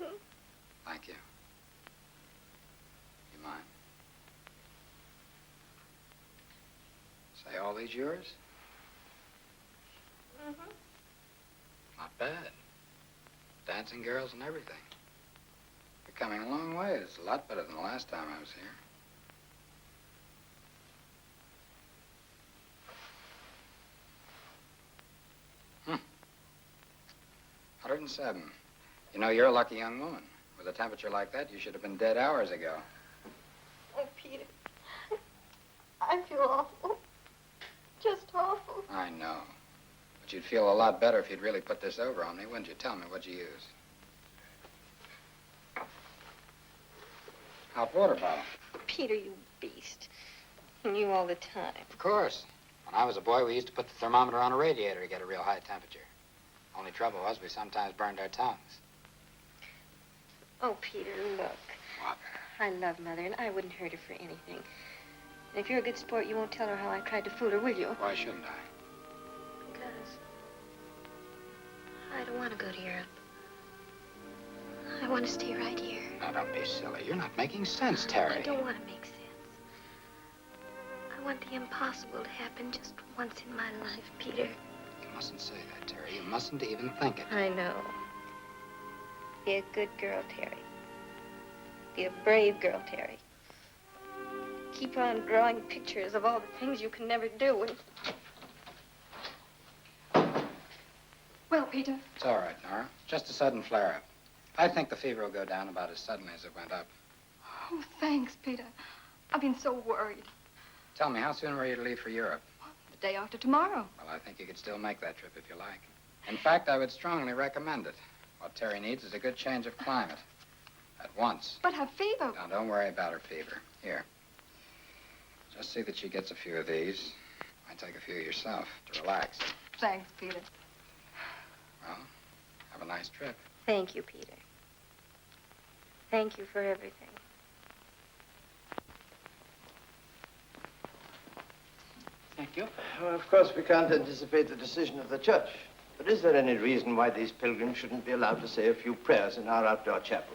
Thank you. You mind? Say all these yours? Not bad. Dancing girls and everything. You're coming a long way. It's a lot better than the last time I was here. 107. You know, you're a lucky young woman. With a temperature like that, you should have been dead hours ago. Oh, Peter. I feel awful. Just awful. I know. But you'd feel a lot better if you'd really put this over on me, wouldn't you? Tell me, what'd you use? Hot water bottle. Peter, you beast. You all the time. Of course. When I was a boy, we used to put the thermometer on a radiator to get a real high temperature. Only trouble was we sometimes burned our tongues. Oh, Peter, look. What? I love Mother, and I wouldn't hurt her for anything. And if you're a good sport, you won't tell her how I tried to fool her, will you? Why shouldn't I? Because I don't want to go to Europe. I want to stay right here. Now, don't be silly. You're not making sense, Terry. I don't want to make sense. I want the impossible to happen just once in my life, Peter. You mustn't say that, Terry. You mustn't even think it. I know. Be a good girl, Terry. Be a brave girl, Terry. Keep on drawing pictures of all the things you can never do. Well, Peter. It's all right, Nora. Just a sudden flare-up. I think the fever will go down about as suddenly as it went up. Oh, thanks, Peter. I've been so worried. Tell me, how soon were you to leave for Europe? The day after tomorrow. Well, I think you could still make that trip if you like. In fact, I would strongly recommend it. What Terry needs is a good change of climate. At once. But her fever. Now, don't worry about her fever. Here. Just see that she gets a few of these. Might take a few yourself to relax. Thanks, Peter. Well, have a nice trip. Thank you, Peter. Thank you for everything. Thank you. Well, of course, we can't anticipate the decision of the church. But is there any reason why these pilgrims shouldn't be allowed to say a few prayers in our outdoor chapel?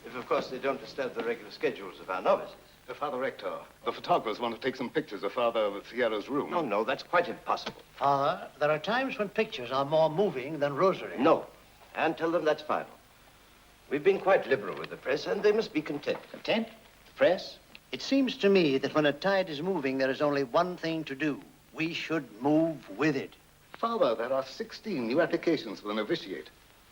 If, of course, they don't disturb the regular schedules of our novices. Father Rector, the photographers want to take some pictures of Father Sierra's room. No, no, that's quite impossible. Father, there are times when pictures are more moving than rosary. No. And tell them that's final. We've been quite liberal with the press, and they must be content. Content? The press? It seems to me that when a tide is moving, there is only one thing to do. We should move with it. Father, there are 16 new applications for the novitiate.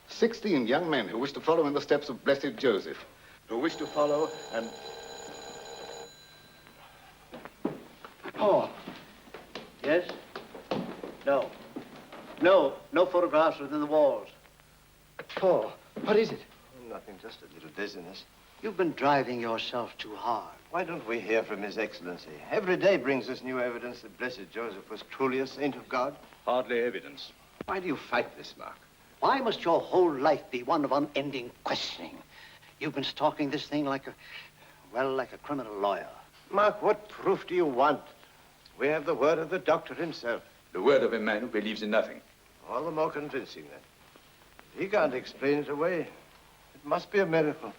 16 young men who wish to follow in the steps of Blessed Joseph, who wish to follow and... Oh. Yes? No. No. No photographs within the walls. Paul, what is it? Oh, nothing, just a little dizziness. You've been driving yourself too hard. Why don't we hear from His Excellency? Every day brings us new evidence that Blessed Joseph was truly a saint of God. Hardly evidence. Why do you fight this, Marc? Why must your whole life be one of unending questioning? You've been stalking this thing like a criminal lawyer. Marc, what proof do you want? We have the word of the doctor himself. The word of a man who believes in nothing. All the more convincing, then. If he can't explain it away, it must be a miracle.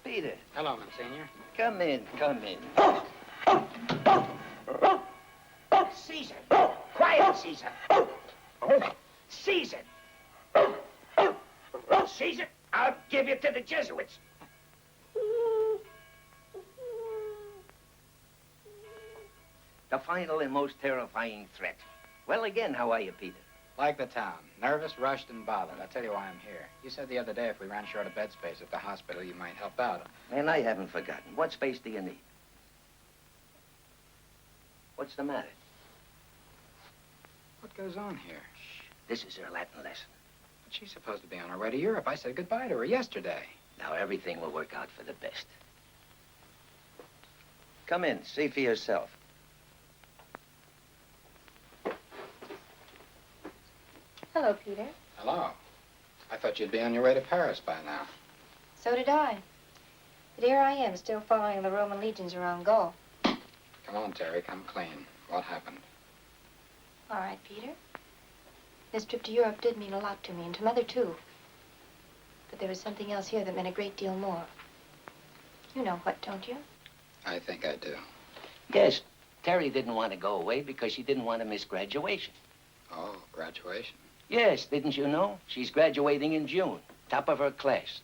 Peter. Hello, Monsignor. Come in, come in. Caesar. Quiet, Caesar. Caesar. Caesar, I'll give you to the Jesuits. The final and most terrifying threat. Well, again, how are you, Peter? Like the town. Nervous, rushed, and bothered. I'll tell you why I'm here. You said the other day if we ran short of bed space at the hospital, you might help out. And I haven't forgotten. What space do you need? What's the matter? What goes on here? This is her Latin lesson. But she's supposed to be on her way to Europe. I said goodbye to her yesterday. Now, everything will work out for the best. Come in. See for yourself. Hello, Peter. Hello. I thought you'd be on your way to Paris by now. So did I. But here I am, still following the Roman legions around Gaul. Come on, Terry, come clean. What happened? All right, Peter. This trip to Europe did mean a lot to me, and to Mother, too. But there was something else here that meant a great deal more. You know what, don't you? I think I do. Yes, Terry didn't want to go away because she didn't want to miss graduation. Oh, graduation. Yes, didn't you know? She's graduating in June, top of her class.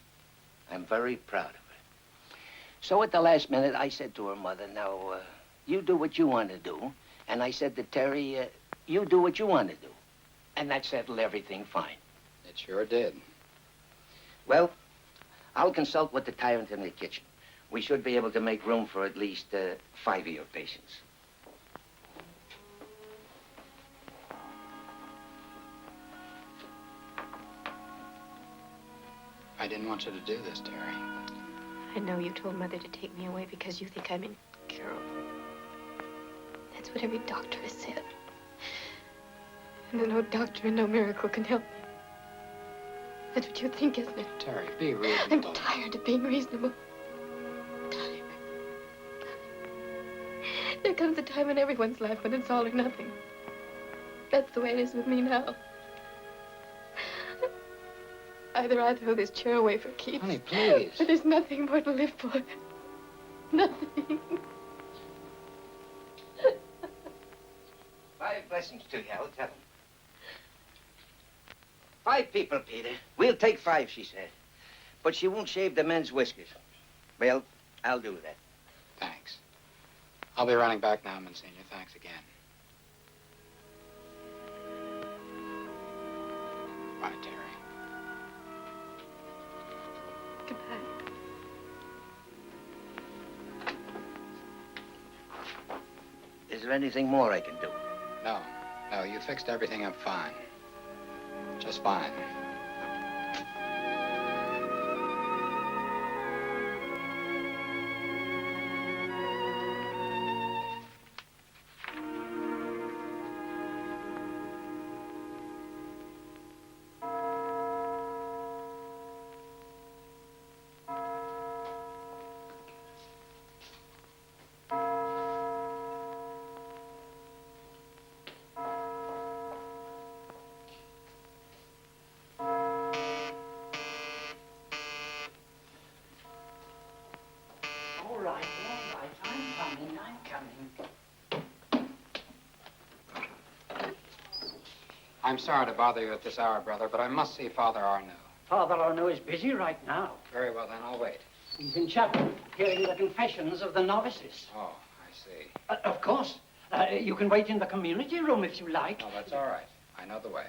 I'm very proud of her. So at the last minute, I said to her mother, now, you do what you want to do. And I said to Terry, you do what you want to do. And that settled everything fine. It sure did. Well, I'll consult with the tyrant in the kitchen. We should be able to make room for at least 5 of your patients. I didn't want you to do this, Terry. I know you told Mother to take me away because you think I'm incurable. That's what every doctor has said. And no doctor and no miracle can help me. That's what you think, isn't it? Terry, be reasonable. I'm tired of being reasonable. Tired. There comes a time in everyone's life when it's all or nothing. That's the way it is with me now. Either I throw this chair away for keeps. Honey, please. But there's nothing more to live for. Nothing. 5 blessings to you, I'll tell them. 5 people, Peter. We'll take 5, she said. But she won't shave the men's whiskers. Well, I'll do that. Thanks. I'll be running back now, Monsignor. Thanks again. Bye, Terry. Goodbye. Is there anything more I can do? No. No, you fixed everything up fine. Just fine. I'm sorry to bother you at this hour, brother, but I must see Father Arnoux. Father Arnoux is busy right now. Very well, then, I'll wait. He's in chapel, hearing the confessions of the novices. Oh, I see. Of course. You can wait in the community room if you like. Oh, that's all right. I know the way.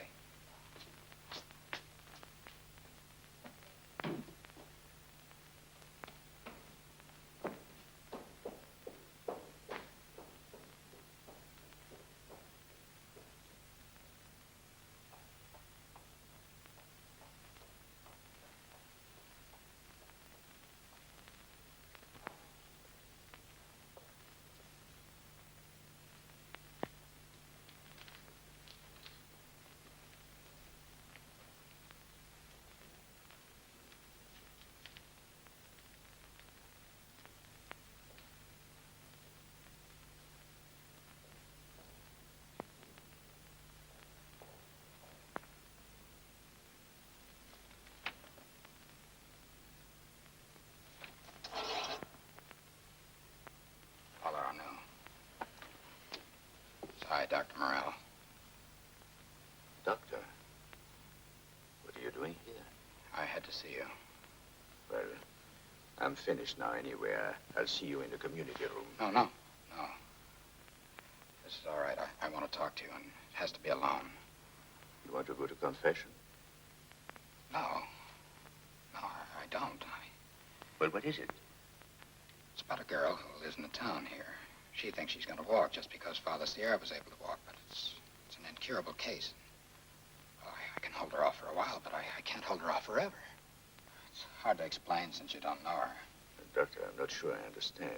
Hi, Dr. Morrell. Doctor, what are you doing here? I had to see you. Well, I'm finished now anyway. I'll see you in the community room. No. This is all right. I want to talk to you, and it has to be alone. You want to go to confession? No, I don't. Well, what is it? It's about a girl who lives in the town here. She thinks she's going to walk just because Father Sierra was able to walk, but it's an incurable case. Well, I can hold her off for a while, but I can't hold her off forever. It's hard to explain since you don't know her. Doctor, I'm not sure I understand.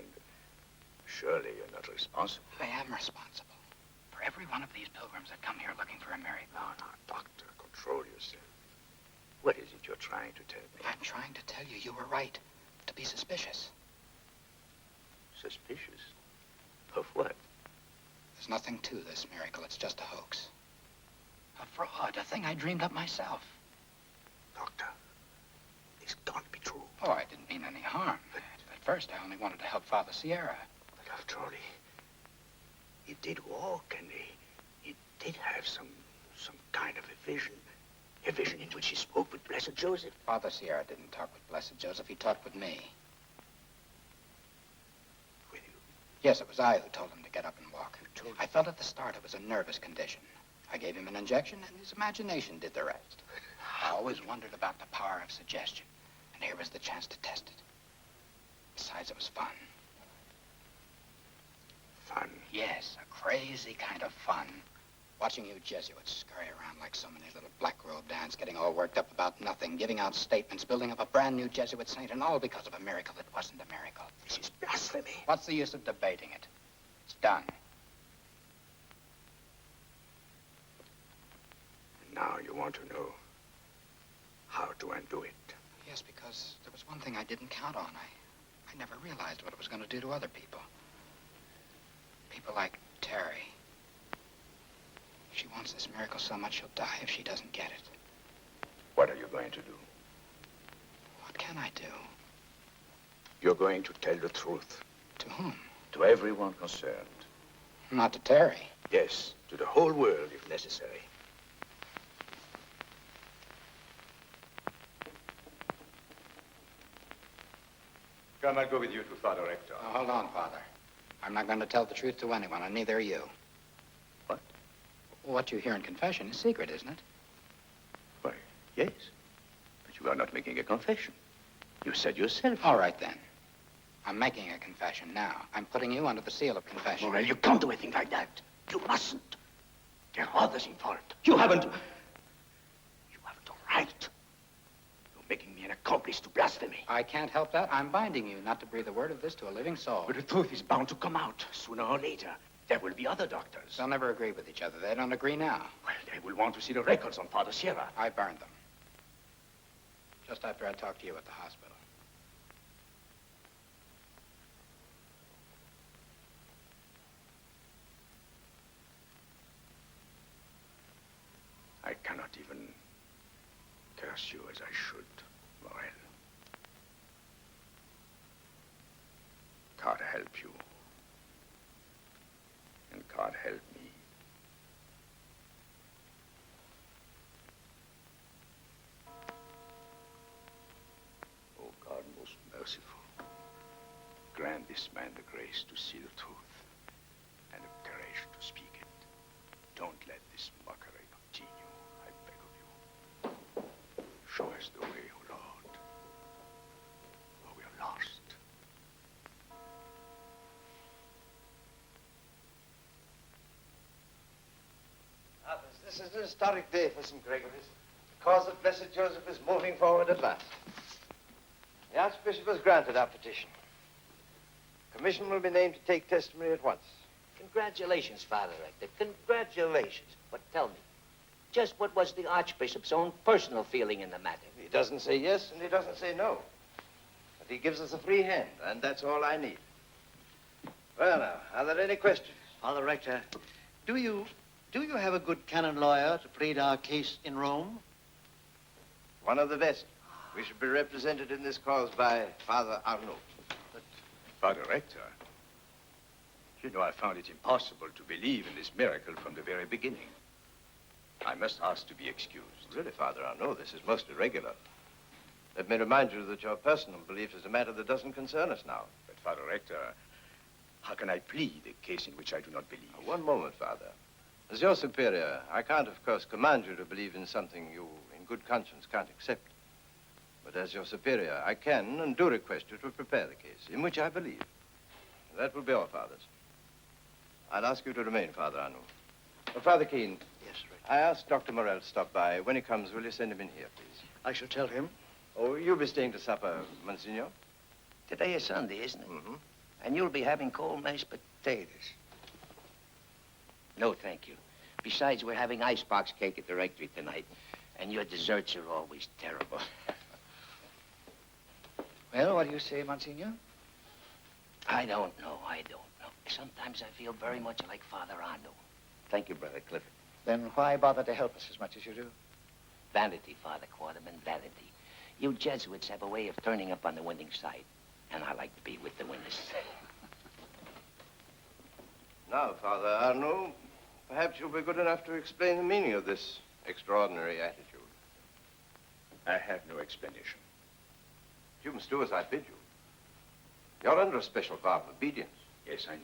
Surely you're not responsible. I am responsible for every one of these pilgrims that come here looking for a miracle. No, doctor, control yourself. What is it you're trying to tell me? I'm trying to tell you you were right to be suspicious. Suspicious? Of what? There's nothing to this miracle. It's just a hoax. A fraud, a thing I dreamed up myself. Doctor, this can't be true. Oh, I didn't mean any harm. At first, I only wanted to help Father Sierra. But after all, he did walk, and he did have some kind of a vision in which he spoke with Blessed Joseph. Father Sierra didn't talk with Blessed Joseph. He talked with me. With you? Yes, it was I who told him to get up and walk. You told him? I felt at the start it was a nervous condition. I gave him an injection, and his imagination did the rest. I always wondered about the power of suggestion, and here was the chance to test it. Besides, it was fun. Fun? Yes, a crazy kind of fun. Watching you Jesuits scurry around like so many little black-robed ants, getting all worked up about nothing, giving out statements, building up a brand new Jesuit saint, and all because of a miracle that wasn't a miracle. This is blasphemy. What's the use of debating it? It's done. And now you want to know how to undo it. Yes, because there was one thing I didn't count on. I never realized what it was going to do to other people. People like Terry. She wants this miracle so much she'll die if she doesn't get it. What are you going to do? What can I do? You're going to tell the truth. To whom? To everyone concerned. Not to Terry. Yes, to the whole world if necessary. Come, I'll go with you to Father Rector. Oh, hold on, Father. I'm not going to tell the truth to anyone, and neither are you. What? What you hear in confession is secret, isn't it? Why, yes. But you are not making a confession. You said yourself. All right, then. I'm making a confession now. I'm putting you under the seal of confession. Morrell, you can't do anything like that. You mustn't. There are others involved. You haven't the right. You're making me an accomplice to blasphemy. I can't help that. I'm binding you not to breathe a word of this to a living soul. But the truth is bound to come out sooner or later. There will be other doctors. They'll never agree with each other. They don't agree now. Well, they will want to see the records on Father Sierra. I burned them. Just after I talked to you at the hospital. I cannot even curse you as I should, Morrell. God help you. And God help me. this man the grace to see the truth and the courage to speak it. Don't let this mockery continue, I beg of you. Show us the way, O Lord, or we are lost. Fathers, this is an historic day for St. Gregory's. The cause of Blessed Joseph is moving forward at last. The Archbishop has granted our petition. Commission will be named to take testimony at once. Congratulations, Father Rector. Congratulations. But tell me, just what was the Archbishop's own personal feeling in the matter? He doesn't say yes and he doesn't say no. But he gives us a free hand, and that's all I need. Well, now, are there any questions? Father Rector, do you have a good canon lawyer to plead our case in Rome? One of the best. We should be represented in this cause by Father Arnoux. Father Rector, you know I found it impossible to believe in this miracle from the very beginning. I must ask to be excused. Really, Father Arnoux, this is most irregular. Let me remind you that your personal belief is a matter that doesn't concern us now. But, Father Rector, how can I plead a case in which I do not believe? One moment, Father. As your superior, I can't, of course, command you to believe in something you, in good conscience, can't accept. But as your superior, I can and do request you to prepare the case, in which I believe. That will be all, Fathers. I'll ask you to remain, Father Arnoux. Father Keene. Yes, sir. I asked Dr. Morrell to stop by. When he comes, will you send him in here, please? I shall tell him. Oh, you'll be staying to supper, Monsignor? Today is Sunday, isn't it? Mm-hmm. And you'll be having cold mashed potatoes. No, thank you. Besides, we're having icebox cake at the rectory tonight, and your desserts are always terrible. Well, what do you say, Monsignor? I don't know. Sometimes I feel very much like Father Arnoux. Thank you, Brother Clifford. Then why bother to help us as much as you do? Vanity, Father Quarterman, vanity. You Jesuits have a way of turning up on the winning side, and I like to be with the winners. Now, Father Arnoux, perhaps you'll be good enough to explain the meaning of this extraordinary attitude. I have no explanation. You must do as I bid you. You're under a special vow of obedience. Yes, I know.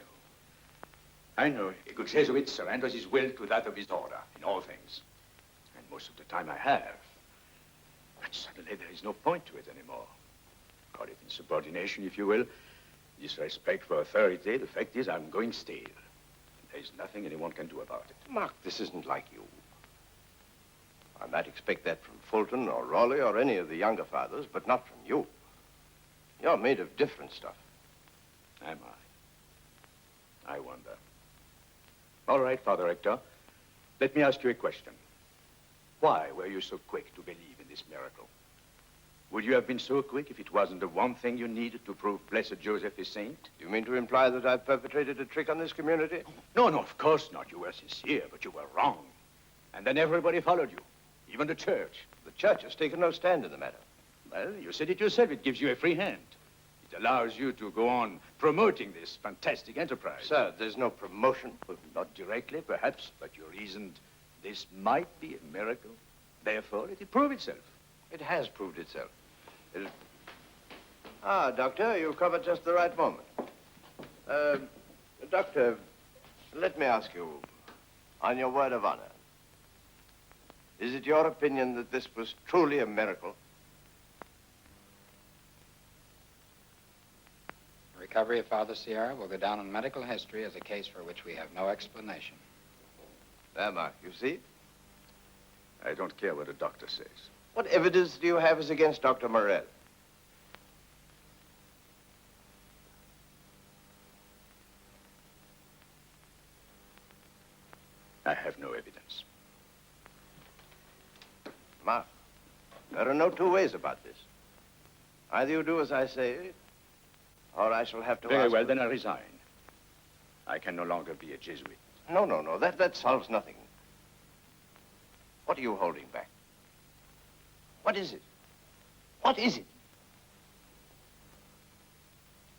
I know a good Jesuit surrenders his will to that of his order in all things. And most of the time I have. But suddenly there is no point to it anymore. Call it insubordination, if you will. Disrespect for authority. The fact is I'm going stale. There's nothing anyone can do about it. Mark, this isn't like you. I might expect that from Fulton or Raleigh or any of the younger fathers, but not from you. You're made of different stuff. Am I? I wonder. All right, Father Rector. Let me ask you a question. Why were you so quick to believe in this miracle? Would you have been so quick if it wasn't the one thing you needed to prove Blessed Joseph is saint? You mean to imply that I've perpetrated a trick on this community? No, of course not. You were sincere, but you were wrong. And then everybody followed you, even the church. The church has taken no stand in the matter. Well, you said it yourself. It gives you a free hand. It allows you to go on promoting this fantastic enterprise. Sir, there's no promotion. Well, not directly, perhaps, but you reasoned this might be a miracle. Therefore, let it prove itself. It has proved itself. Doctor, you've come at just the right moment. Doctor, let me ask you, on your word of honor, is it your opinion that this was truly a miracle? The recovery of Father Sierra will go down in medical history as a case for which we have no explanation. There, Mark, you see? I don't care what a doctor says. What evidence do you have as against Dr. Morrell? I have no evidence. Mark, there are no two ways about this. Either you do as I say, or I shall have to Very ask... well, then I resign. I can no longer be a Jesuit. No. That solves nothing. What are you holding back? What is it? What is it?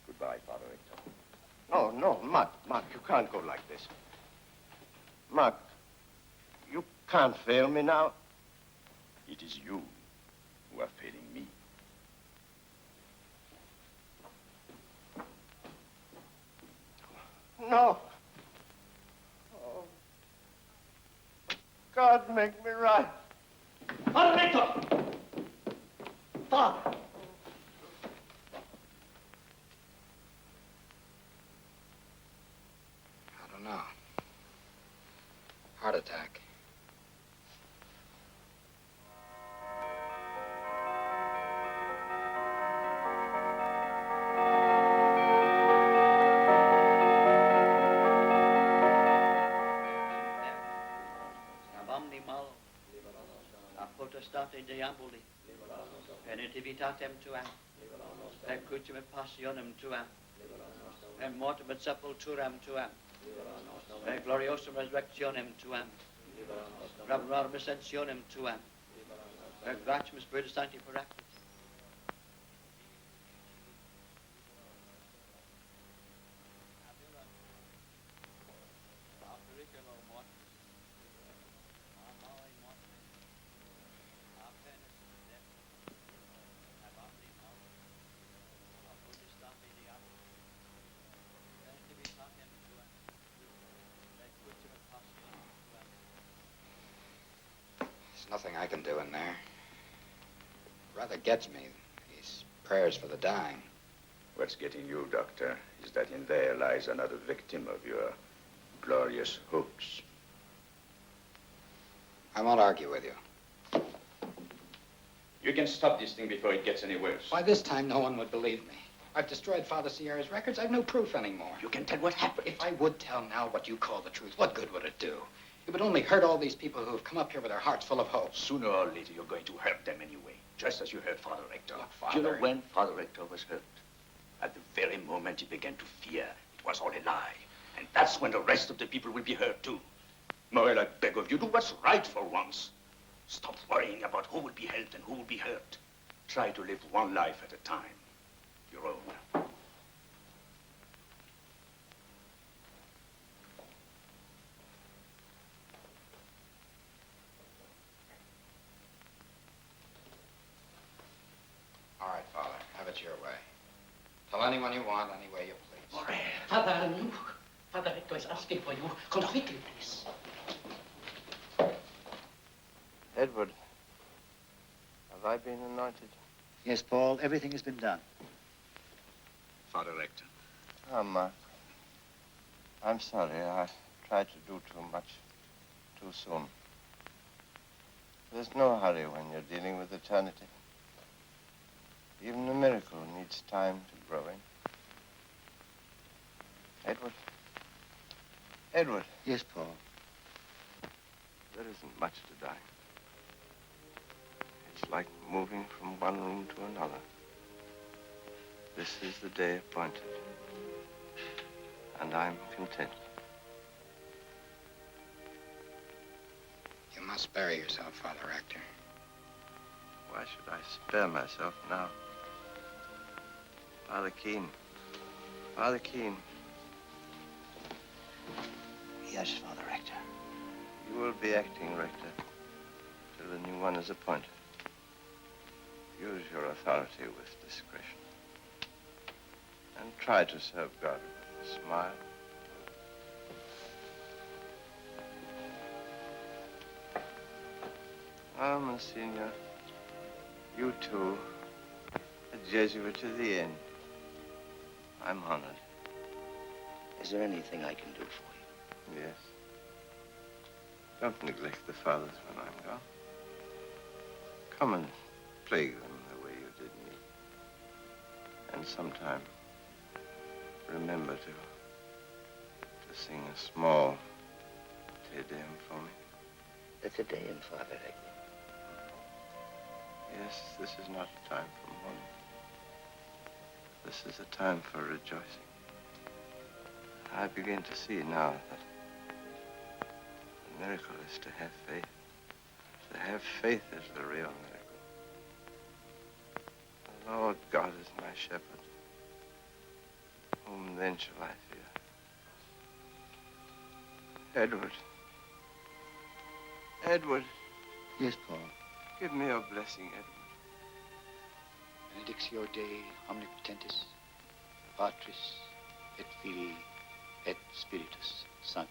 Goodbye, Father Rector. No, Mark, you can't go like this. Mark, you can't fail me now. It is you who are failing me. no. Oh. God, make me right. Father Rector! Father! I don't know. Heart attack. Potestate Diaboli, Penitivitatem tuam, et crucium et passionem tuam, et mortem et sepulturam tuam, et gloriosum resurrectionem tuam, gravidarum ascensionem tuam, et gratium Spiritus Sancti Paraclis. There's nothing I can do in there. Rather gets me, these prayers for the dying. What's getting you, Doctor, is that in there lies another victim of your glorious hopes. I won't argue with you. You can stop this thing before it gets any worse. By this time, no one would believe me. I've destroyed Father Sierra's records. I've no proof anymore. You can tell what happened. If I would tell now what you call the truth, what good would it do? It would only hurt all these people who have come up here with their hearts full of hope. Sooner or later, you're going to hurt them anyway, just as you hurt Father Rector. Father. Do you know when Father Rector was hurt? At the very moment he began to fear it was all a lie. And that's when the rest of the people will be hurt, too. Morrell, I beg of you, do what's right for once. Stop worrying about who will be helped and who will be hurt. Try to live one life at a time. Your own. All right, Father, have it your way. Tell anyone you want, any way you please. Morrell, Father Arnoux. Father Rector is asking for you. Come quickly, please. Edward, have I been anointed? Yes, Paul, everything has been done. Father Rector. Ah, Mark. I'm sorry. I tried to do too much too soon. There's no hurry when you're dealing with eternity. Even a miracle needs time to grow in. Edward. Edward. Yes, Paul. There isn't much to die. It's like moving from one room to another. This is the day appointed. And I'm content. You must bury yourself, Father Rector. Why should I spare myself now? Father Keene. Father Keene. Yes, Father Rector. You will be acting rector till the new one is appointed. Use your authority with discretion. And try to serve God with a smile. Ah, Monsignor, you too, a Jesuit to the end. I'm honored. Is there anything I can do for you? Yes. Don't neglect the fathers when I'm gone. Come and plague them the way you did me. And sometime, remember to sing a small Te Deum for me. The Te Deum, Father Rector. Yes, this is not a time for mourning. This is a time for rejoicing. I begin to see now that the miracle is to have faith. To have faith is the real miracle. The Lord God is my shepherd. Whom then shall I fear? Edward. Edward. Yes, Paul. Give me your blessing, Edward. Benedictio Dei omnipotentis, Patris, et Filii, et Spiritus Sancti.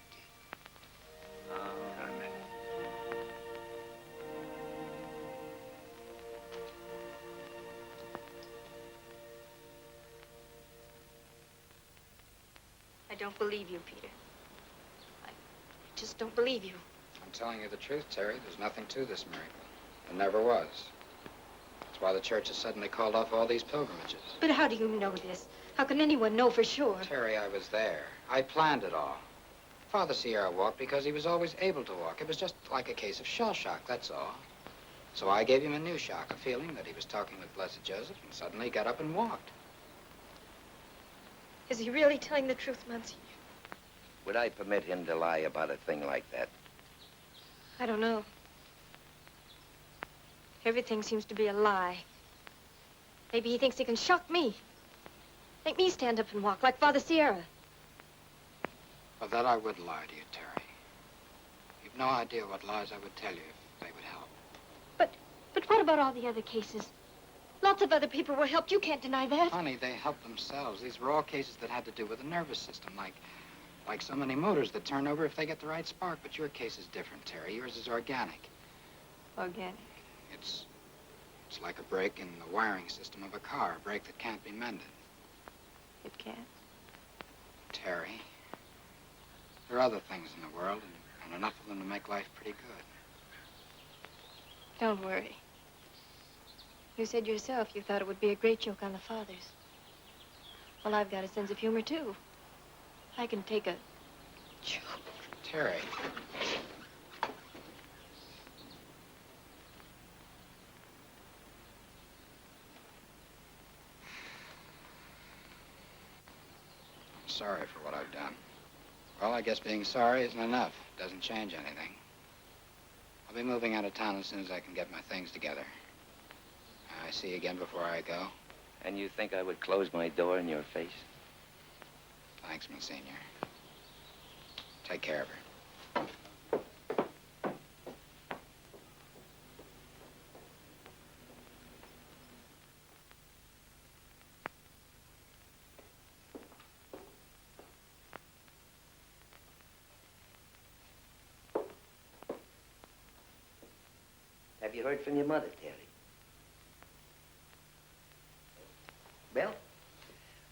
Amen. I don't believe you, Peter. I just don't believe you. I'm telling you the truth, Terry. There's nothing to this miracle. There never was. That's why the church has suddenly called off all these pilgrimages. But how do you know this? How can anyone know for sure? Terry, I was there. I planned it all. Father Sierra walked because he was always able to walk. It was just like a case of shell shock, that's all. So I gave him a new shock, a feeling that he was talking with Blessed Joseph, and suddenly he got up and walked. Is he really telling the truth, Monsignor? Would I permit him to lie about a thing like that? I don't know. Everything seems to be a lie. Maybe he thinks he can shock me. Make me stand up and walk like Father Sierra. Of that I would lie to you, Terry. You've no idea what lies I would tell you if they would help. But what about all the other cases? Lots of other people were helped. You can't deny that. Honey, they helped themselves. These were all cases that had to do with the nervous system, like so many motors that turn over if they get the right spark. But your case is different, Terry. Yours is organic. Organic. It's like a break in the wiring system of a car, a break that can't be mended. It can't. Terry, there are other things in the world, and enough of them to make life pretty good. Don't worry. You said yourself you thought it would be a great joke on the fathers. Well, I've got a sense of humor, too. I can take a joke. Terry. I'm sorry for what I've done. Well, I guess being sorry isn't enough. It doesn't change anything. I'll be moving out of town as soon as I can get my things together. I see you again before I go. And you think I would close my door in your face? Thanks, Monsignor. Take care of her. Have you heard from your mother, Terry? Well,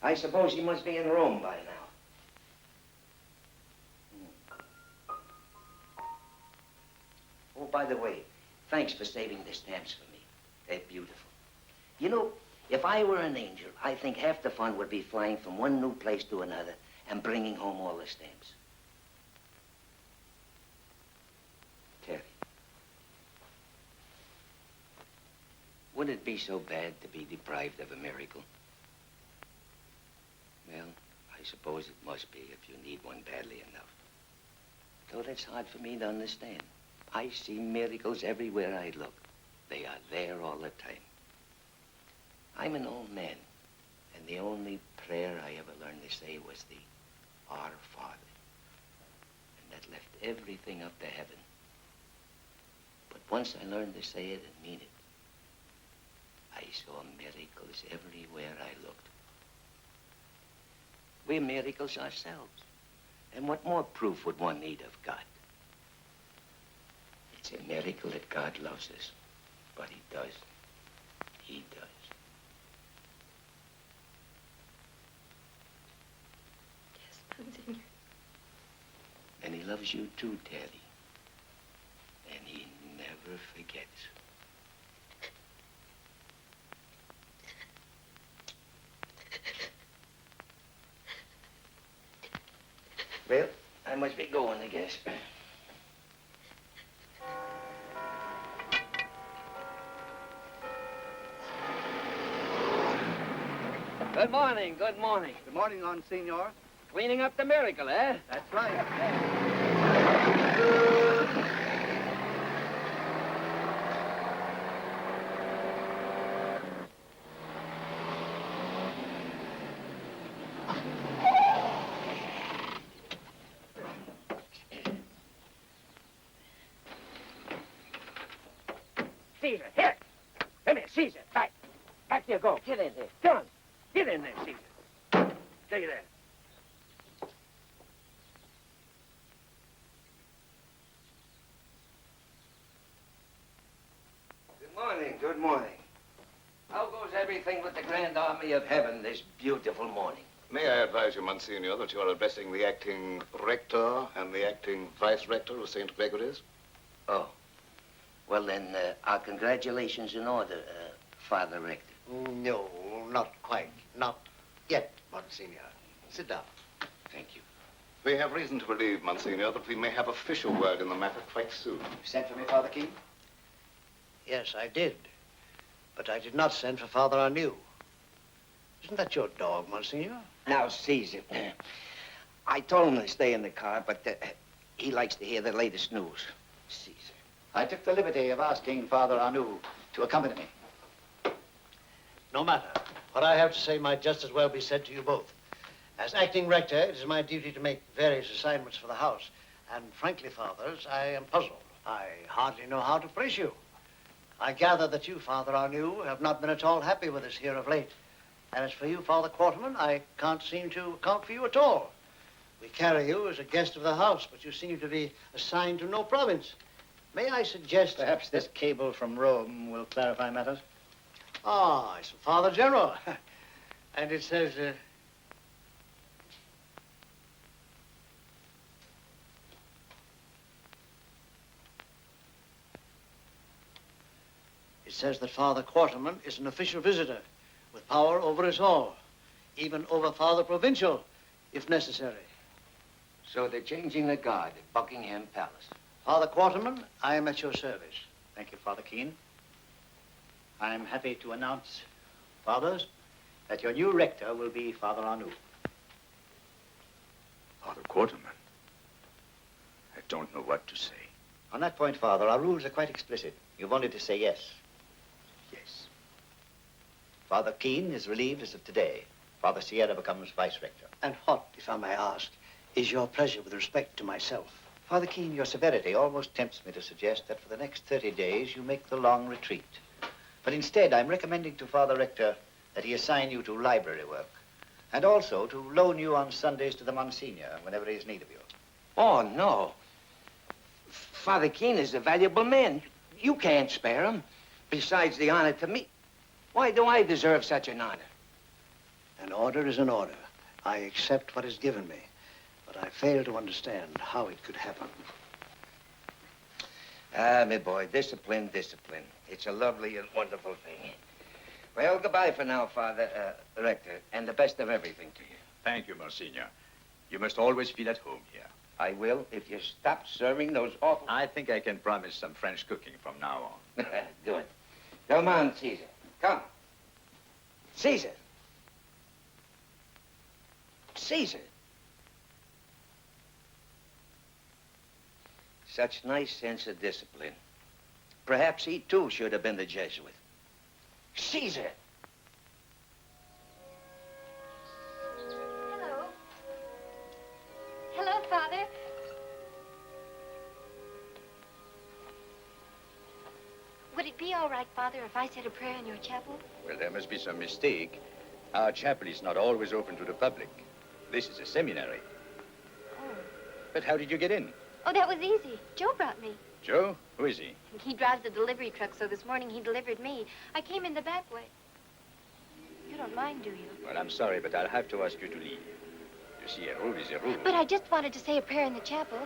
I suppose she must be in Rome by now. Oh, by the way, thanks for saving the stamps for me. They're beautiful. You know, if I were an angel, I think half the fun would be flying from one new place to another and bringing home all the stamps. Terry, would it be so bad to be deprived of a miracle? Well, I suppose it must be if you need one badly enough. Though that's hard for me to understand. I see miracles everywhere I look. They are there all the time. I'm an old man, and the only prayer I ever learned to say was the Our Father. And that left everything up to heaven. But once I learned to say it and mean it, I saw miracles everywhere I looked. We're miracles ourselves. And what more proof would one need of God? It's a miracle that God loves us. But he does. He does. Yes, Monsignor. And he loves you too, Terry. And he never forgets. Well, I must be going, I guess. Good morning, good morning. Good morning, Monsignor. Cleaning up the miracle, eh? That's right. Caesar, here. Come here, Caesar. Back. Back you go. Get in there. Come on. Get in there, Caesar. Take it there. everything with the grand army of heaven this beautiful morning. May I advise you, Monsignor, that you are addressing the acting rector and the acting vice-rector of St. Gregory's? Oh. Well, then, our congratulations in order, Father Rector. No, not quite. Not yet, Monsignor. Sit down. Thank you. We have reason to believe, Monsignor, that we may have official word in the matter quite soon. You sent for me, Father Keene? Yes, I did. But I did not send for Father Arnoux. Isn't that your dog, Monsignor? Now, Caesar, I told him to stay in the car, but he likes to hear the latest news. Caesar. I took the liberty of asking Father Arnoux to accompany me. No matter. What I have to say might just as well be said to you both. As acting rector, it is my duty to make various assignments for the house. And frankly, fathers, I am puzzled. I hardly know how to praise you. I gather that you, Father Arnoux, have not been at all happy with us here of late. And as for you, Father Quarterman, I can't seem to account for you at all. We carry you as a guest of the house, but you seem to be assigned to no province. May I suggest... Perhaps this cable from Rome will clarify matters? Ah, it's from Father General. And it says... It says that Father Quarterman is an official visitor with power over us all, even over Father Provincial, if necessary. So they're changing the guard at Buckingham Palace. Father Quarterman, I am at your service. Thank you, Father Keene. I'm happy to announce, fathers, that your new rector will be Father Arnoux. Father Quarterman, I don't know what to say. On that point, Father, our rules are quite explicit. You've only to say yes. Yes. Father Keene is relieved as of today. Father Sierra becomes vice-rector. And what, if I may ask, is your pleasure with respect to myself? Father Keene, your severity almost tempts me to suggest that for the next 30 days you make the long retreat. But instead, I'm recommending to Father Rector that he assign you to library work, and also to loan you on Sundays to the Monsignor whenever he has need of you. Oh, no. Father Keene is a valuable man. You can't spare him. Besides the honor to me. Why do I deserve such an honor? An order is an order. I accept what is given me, but I fail to understand how it could happen. Ah, my boy, discipline, discipline. It's a lovely and wonderful thing. Well, goodbye for now, Father Rector, and the best of everything to you. Thank you, Monsignor. You must always feel at home here. I will, if you stop serving those awful... I think I can promise some French cooking from now on. Good. Come on, Caesar. Come. Caesar. Caesar. Such nice sense of discipline. Perhaps he, too, should have been the Jesuit. Caesar! Hello. Hello, Father. Would it be all right, Father, if I said a prayer in your chapel? Well, there must be some mistake. Our chapel is not always open to the public. This is a seminary. Oh. But how did you get in? Oh, that was easy. Joe brought me. Joe? Who is he? He drives the delivery truck, so this morning he delivered me. I came in the back way. You don't mind, do you? Well, I'm sorry, but I'll have to ask you to leave. You see, a rule is a rule. But I just wanted to say a prayer in the chapel,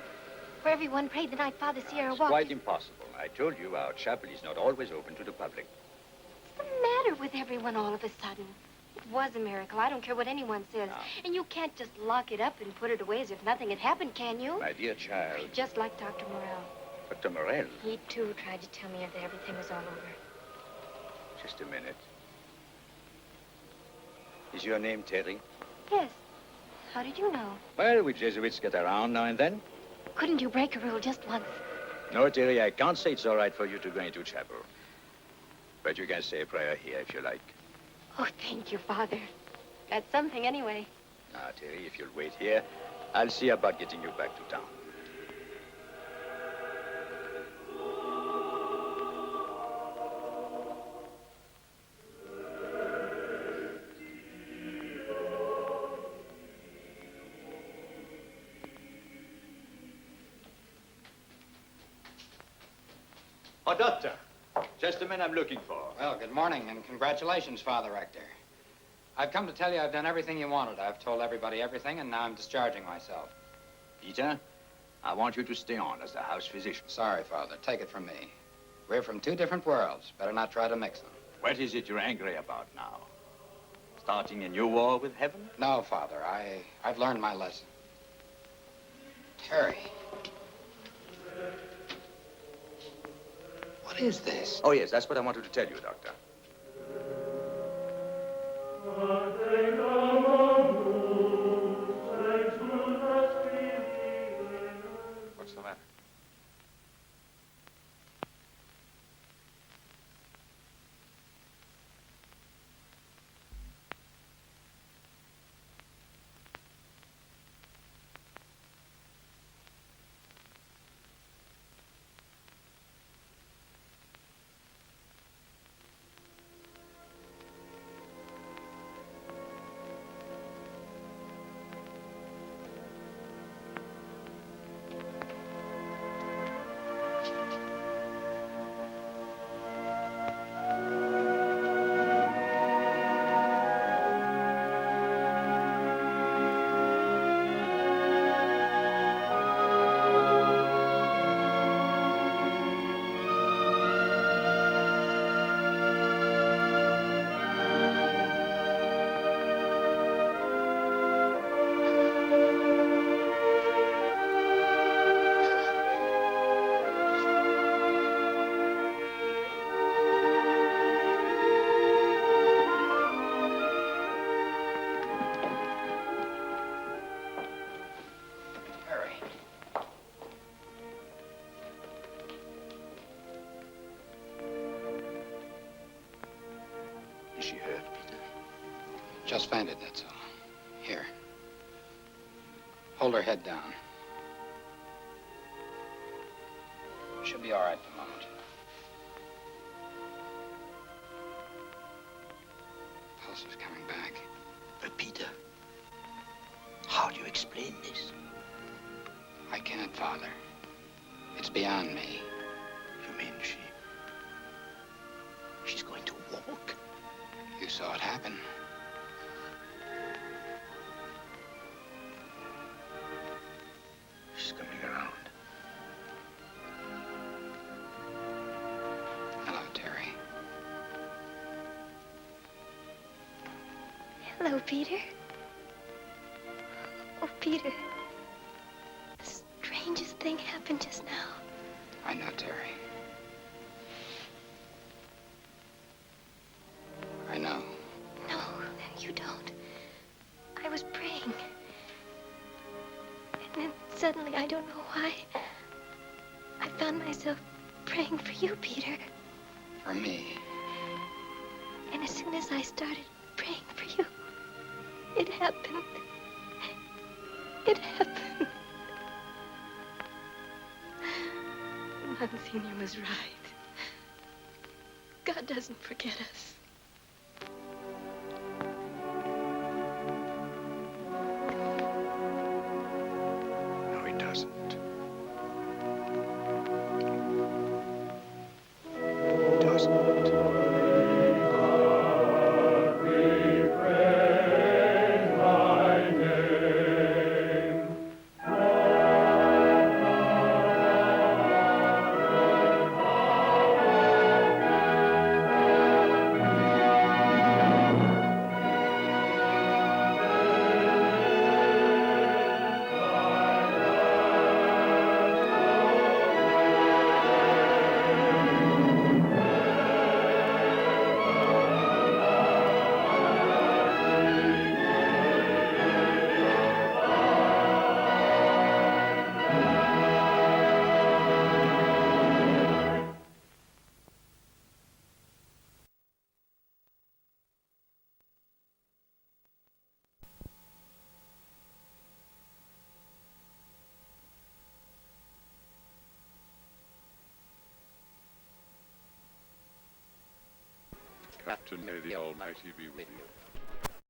where everyone prayed the night Father Sierra It's walked. quite impossible. I told you our chapel is not always open to the public. What's the matter with everyone all of a sudden? It was a miracle. I don't care what anyone says. No. And you can't just lock it up and put it away as if nothing had happened, can you? My dear child. Just like Dr. Morrell. Dr. Morrell. He, too, tried to tell me that everything was all over. Just a minute. Is your name Terry? Yes. How did you know? Well, we Jesuits get around now and then. Couldn't you break a rule just once? No, Terry, I can't say it's all right for you to go into chapel. But you can say a prayer here if you like. Oh, thank you, Father. That's something anyway. Now, Terry, if you'll wait here, I'll see about getting you back to town. Oh, Doctor. Just the man I'm looking for. Well, good morning and congratulations, Father Rector. I've come to tell you I've done everything you wanted. I've told everybody everything, and now I'm discharging myself. Peter, I want you to stay on as the house physician. Sorry, Father. Take it from me. We're from two different worlds. Better not try to mix them. What is it you're angry about now? Starting a new war with heaven? No, Father. I've learned my lesson. Terry. What is this? Oh, yes, that's what I wanted to tell you, Doctor. What's the matter? Is she hurt, Peter? Just fainted, that's all. Here. Hold her head down. She'll be all right in a moment. Pulse is coming back. But Peter, how do you explain this? I can't, Father. It's beyond me. You mean she's going to walk? You saw it happen. She's coming around. Hello, Terry. Hello, Peter. Oh, Peter. The strangest thing happened just now. I know, Terry. I know. No, you don't. I was praying. And then suddenly, I don't know why, I found myself praying for you, Peter. For me. And as soon as I started praying for you, it happened. It happened. Monsignor was right. God doesn't forget us. No, he doesn't. He doesn't. Captain, may the Almighty be with you.